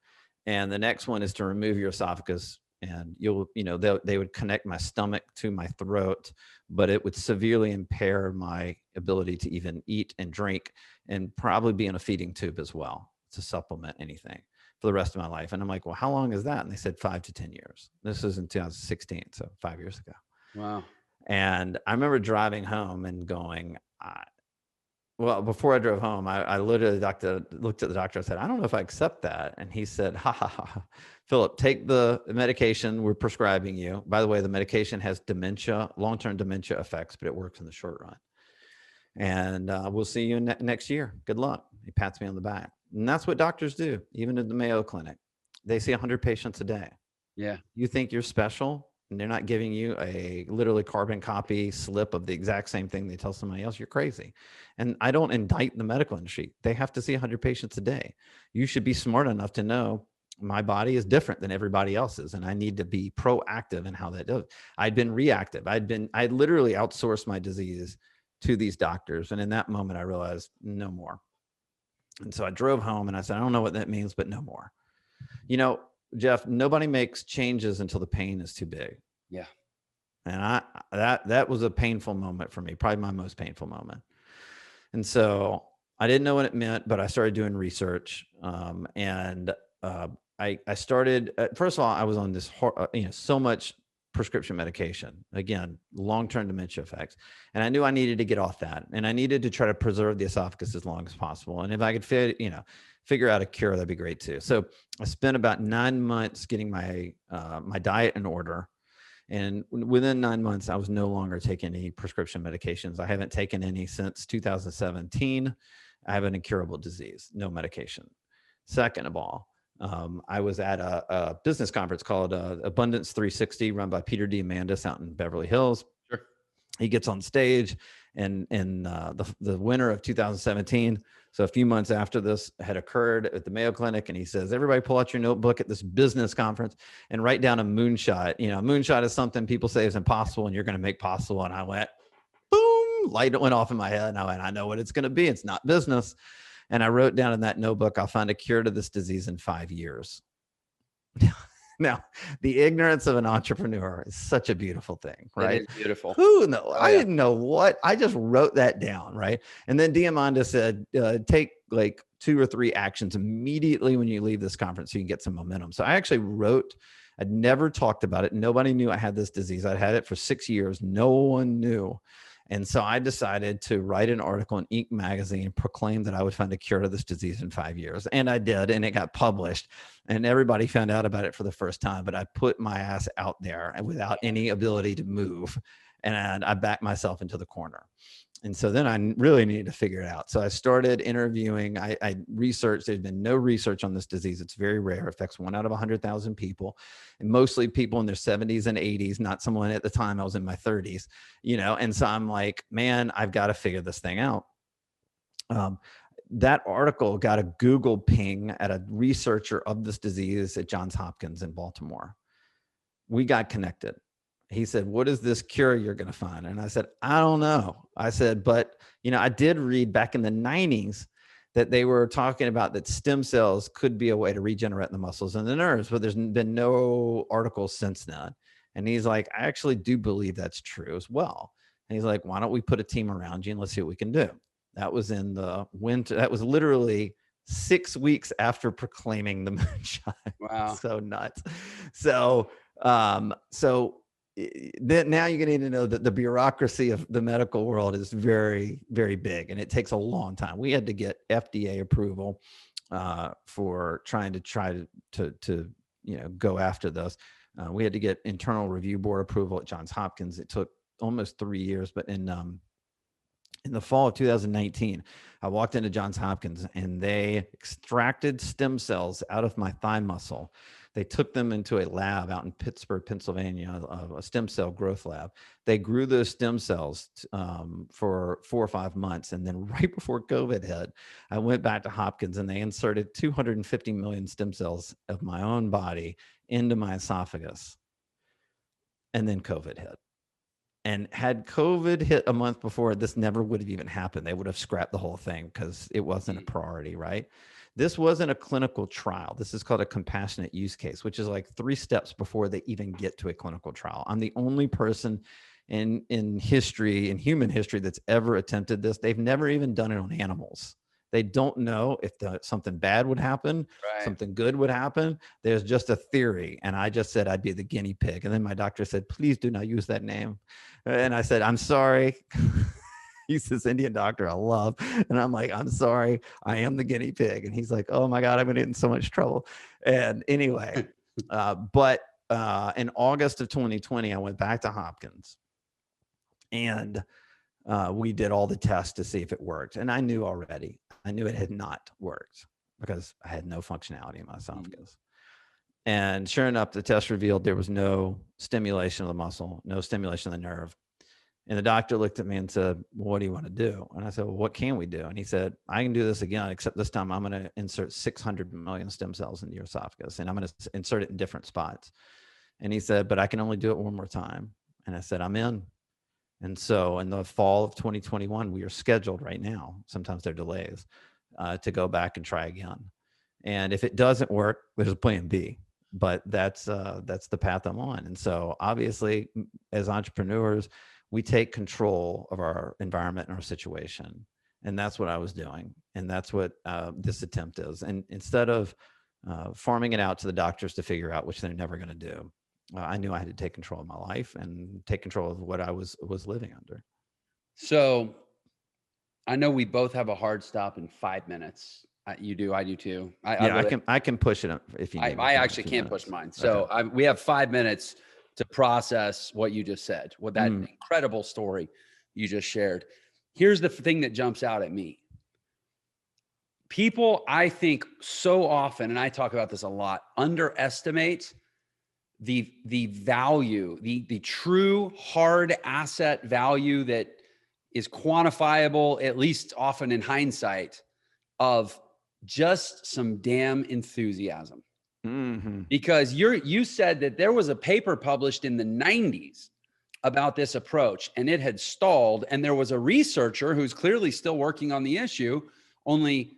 and the next one is to remove your esophagus. And they would connect my stomach to my throat, but it would severely impair my ability to even eat and drink, and probably be in a feeding tube as well to supplement anything for the rest of my life. And I'm like, well, how long is that? And they said 5 to 10 years. This was in 2016, so 5 years ago. Wow. And I remember driving home and going, before I drove home, I literally looked at the doctor and said, I don't know if I accept that. And he said, ha, Phillip, take the medication we're prescribing you. By the way, the medication has long-term dementia effects, but it works in the short run. And we'll see you next year. Good luck. He pats me on the back. And that's what doctors do, even at the Mayo Clinic. They see 100 patients a day. Yeah. You think you're special? and they're not giving you a literally carbon copy slip of the exact same thing they tell somebody else, you're crazy. And I don't indict the medical industry. They have to see 100 patients a day. You should be smart enough to know my body is different than everybody else's, and I need to be proactive in how that does. I'd been reactive. I literally outsourced my disease to these doctors. And in that moment, I realized no more. And so I drove home and I said, I don't know what that means, but no more. You know, Jeff, nobody makes changes until the pain is too big. Yeah. And that was a painful moment for me, probably my most painful moment. And so I didn't know what it meant, but I started doing research. I started, first of all, I was on this, so much prescription medication, again, long-term dementia effects. And I knew I needed to get off that. And I needed to try to preserve the esophagus as long as possible. And if I could figure out a cure, that'd be great too. So I spent about 9 months getting my diet in order. And within 9 months, I was no longer taking any prescription medications. I haven't taken any since 2017. I have an incurable disease, no medication. Second of all, I was at a business conference called Abundance 360, run by Peter Diamandis out in Beverly Hills. Sure. He gets on stage, and in the winter of 2017, so a few months after this had occurred at the Mayo Clinic, and he says, everybody pull out your notebook at this business conference and write down a moonshot. You know, a moonshot is something people say is impossible and you're going to make possible. And I went, boom, light went off in my head. And I went, I know what it's going to be. It's not business. And I wrote down in that notebook, I'll find a cure to this disease in 5 years. Now, the ignorance of an entrepreneur is such a beautiful thing, right? It is beautiful. Who knows? I didn't know what. I just wrote that down, right? And then Diamandis said, take like 2 or 3 actions immediately when you leave this conference so you can get some momentum. So I actually wrote, I'd never talked about it. Nobody knew I had this disease. I'd had it for 6 years. No one knew. And so I decided to write an article in Inc. magazine and proclaim that I would find a cure to this disease in 5 years. And I did, and it got published and everybody found out about it for the first time, but I put my ass out there without any ability to move. And I backed myself into the corner. And so then I really needed to figure it out. So I started interviewing. I researched. There's been no research on this disease. It's very rare. It affects 1 out of 100,000 people, and mostly people in their 70s and 80s, not someone at the time I was in my 30s, And so I'm like, man, I've got to figure this thing out. That article got a Google ping at a researcher of this disease at Johns Hopkins in Baltimore. We got connected. He said, what is this cure you're going to find? And I said, I don't know. I said, but, I did read back in the 90s that they were talking about that stem cells could be a way to regenerate the muscles and the nerves, but there's been no articles since then. And he's like, I actually do believe that's true as well. And he's like, why don't we put a team around you and let's see what we can do? That was in the winter. That was literally 6 weeks after proclaiming the moonshot. Wow. So nuts. So then now you're going to need to know that the bureaucracy of the medical world is very, very big, and it takes a long time. We had to get FDA approval for trying to go after this. We had to get internal review board approval at Johns Hopkins. It took almost 3 years, but in the fall of 2019, I walked into Johns Hopkins and they extracted stem cells out of my thigh muscle. They took them into a lab out in Pittsburgh, Pennsylvania, a stem cell growth lab. They grew those stem cells for 4 or 5 months. And then right before COVID hit, I went back to Hopkins and they inserted 250 million stem cells of my own body into my esophagus. And then COVID hit. And had COVID hit a month before, this never would have even happened. They would have scrapped the whole thing because it wasn't a priority, right? This wasn't a clinical trial. This is called a compassionate use case, which is like 3 steps before they even get to a clinical trial. I'm the only person in history, in human history, that's ever attempted this. They've never even done it on animals. They don't know if something bad would happen, right, something good would happen. There's just a theory. And I just said I'd be the guinea pig. And then my doctor said, please do not use that name. And I said, I'm sorry. He's this Indian doctor I love. And I'm like, I'm sorry, I am the guinea pig. And he's like, oh my God, I've been in so much trouble. And anyway, but in August of 2020, I went back to Hopkins and we did all the tests to see if it worked. And I knew already, I knew it had not worked because I had no functionality in my esophagus. And sure enough, the test revealed there was no stimulation of the muscle, no stimulation of the nerve. And the doctor looked at me and said, well, what do you want to do? And I said, well, what can we do? And he said, I can do this again, except this time I'm going to insert 600 million stem cells into your esophagus, and I'm going to insert it in different spots. And he said, but I can only do it one more time. And I said, I'm in. And so in the fall of 2021, we are scheduled right now, sometimes there are delays, to go back and try again. And if it doesn't work, there's a plan B. But that's the path I'm on. And so obviously, as entrepreneurs, we take control of our environment and our situation. And that's what I was doing. And that's what this attempt is. And instead of farming it out to the doctors to figure out, which they're never going to do, I knew I had to take control of my life and take control of what I was living under. So I know we both have a hard stop in 5 minutes. You do, I do too. I can push it if you need. I actually can't push mine. So okay. We have 5 minutes to process what you just said, what that incredible story you just shared. Here's the thing that jumps out at me. People, I think so often, and I talk about this a lot, underestimate the value, the true hard asset value that is quantifiable, at least often in hindsight, of just some damn enthusiasm. Mm-hmm. Because you said that there was a paper published in the 90s about this approach, and it had stalled, and there was a researcher who's clearly still working on the issue, only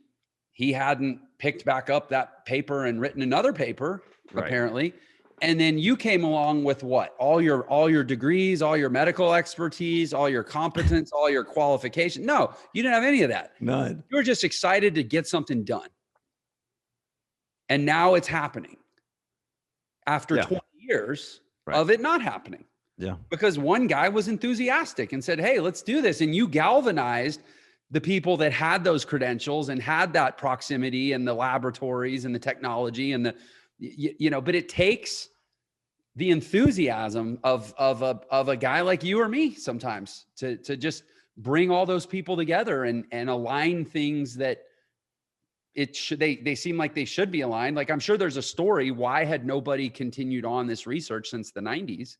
he hadn't picked back up that paper and written another paper, right, apparently. And then you came along with what? All your degrees, all your medical expertise, all your competence, all your qualification. No, you didn't have any of that. None. You were just excited to get something done. And now it's happening after 20 years of it not happening. Yeah. Because one guy was enthusiastic and said, hey, let's do this. And you galvanized the people that had those credentials and had that proximity and the laboratories and the technology and but it takes the enthusiasm of a guy like you or me sometimes to just bring all those people together and align things that they seem like they should be aligned. Like, I'm sure there's a story. Why had nobody continued on this research since the 90s?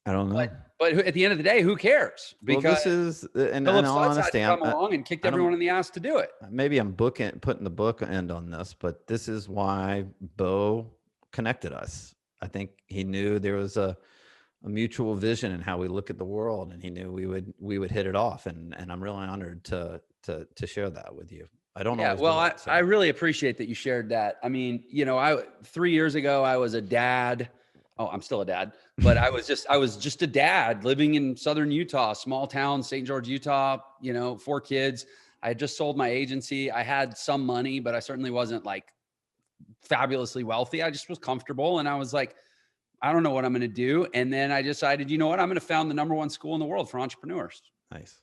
I don't know. But at the end of the day, who cares? Because this is, and Phillip Stutts had to come along and kicked everyone in the ass to do it. Maybe I'm putting the book end on this, but this is why Bo connected us. I think he knew there was a mutual vision in how we look at the world, and he knew we would hit it off. And I'm really honored to share that with you. I don't know. Yeah, well, I really appreciate that you shared that. I mean, 3 years ago, I was a dad. Oh, I'm still a dad, but I was just a dad living in Southern Utah, small town, St. George, Utah, 4 kids. I had just sold my agency. I had some money, but I certainly wasn't like fabulously wealthy. I just was comfortable. And I was like, I don't know what I'm going to do. And then I decided, you know what? I'm going to found the #1 school in the world for entrepreneurs. Nice.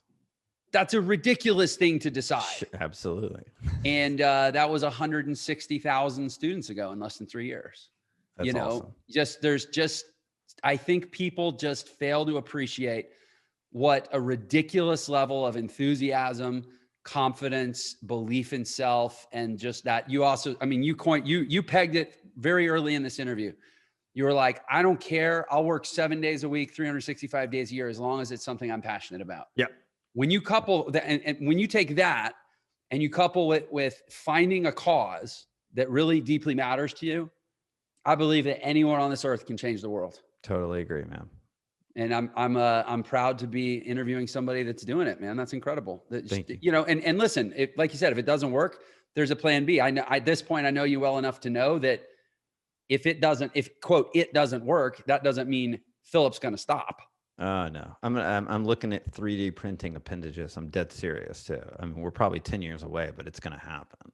That's a ridiculous thing to decide. Sure, absolutely. And that was 160,000 students ago in less than 3 years. That's awesome. I think people just fail to appreciate what a ridiculous level of enthusiasm, confidence, belief in self, and just that you also, I mean, you pegged it very early in this interview. You were like, I don't care. I'll work 7 days a week, 365 days a year, as long as it's something I'm passionate about. Yeah. When you couple that, and when you take that and you couple it with finding a cause that really deeply matters to you, I believe that anyone on this earth can change the world. Totally agree, man. And I'm proud to be interviewing somebody that's doing it, man. That's incredible. Thank you. And listen, like you said, if it doesn't work, there's a plan B. I know at this point, I know you well enough to know that if it doesn't work, that doesn't mean Phillip's going to stop. No, I'm looking at 3D printing appendages. I'm dead serious too. I mean, we're probably 10 years away, but it's going to happen.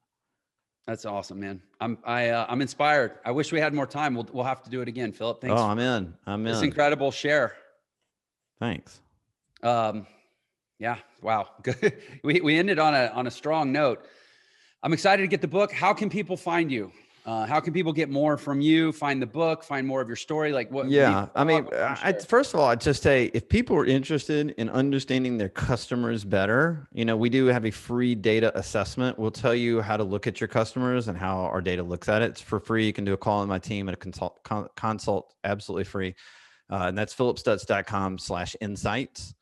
That's awesome, man. I'm inspired. I wish we had more time. We'll have to do it again, Phillip. Thanks. Oh, I'm in. This incredible share. Thanks. Yeah. Wow. Good. We ended on a strong note. I'm excited to get the book. How can people find you? How can people get more from you, find the book, find more of your story? Like what? Yeah. I mean, first of all, I'd just say if people are interested in understanding their customers better, we do have a free data assessment. We'll tell you how to look at your customers and how our data looks at it. It's for free. You can do a call on my team and a consult absolutely free. And that's phillipstutts.com/insights.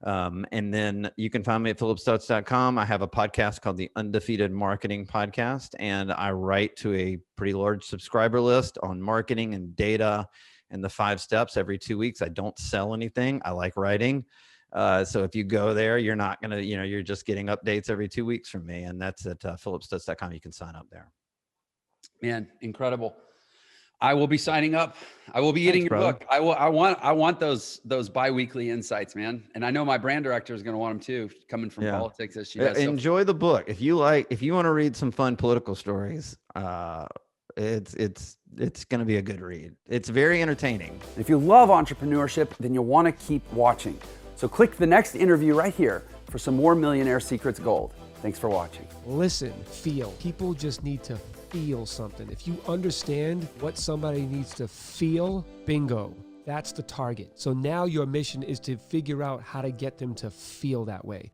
And then you can find me at phillipstutts.com. I have a podcast called the Undefeated Marketing Podcast, and I write to a pretty large subscriber list on marketing and data and the 5 steps every 2 weeks. I don't sell anything. I like writing. So if you go there, you're not going to, you're just getting updates every 2 weeks from me. And that's at phillipstutts.com. You can sign up there. Man, incredible. I will be signing up. I will be getting your book. I want those bi-weekly insights, man. And I know my brand director is going to want them too, coming from politics as she does. Enjoy the book. If you want to read some fun political stories, it's going to be a good read. It's very entertaining. If you love entrepreneurship, then you'll want to keep watching. So click the next interview right here for some more Millionaire Secrets Gold. Thanks for watching. Listen, feel. People just need to feel something. If you understand what somebody needs to feel, bingo, that's the target. So now your mission is to figure out how to get them to feel that way.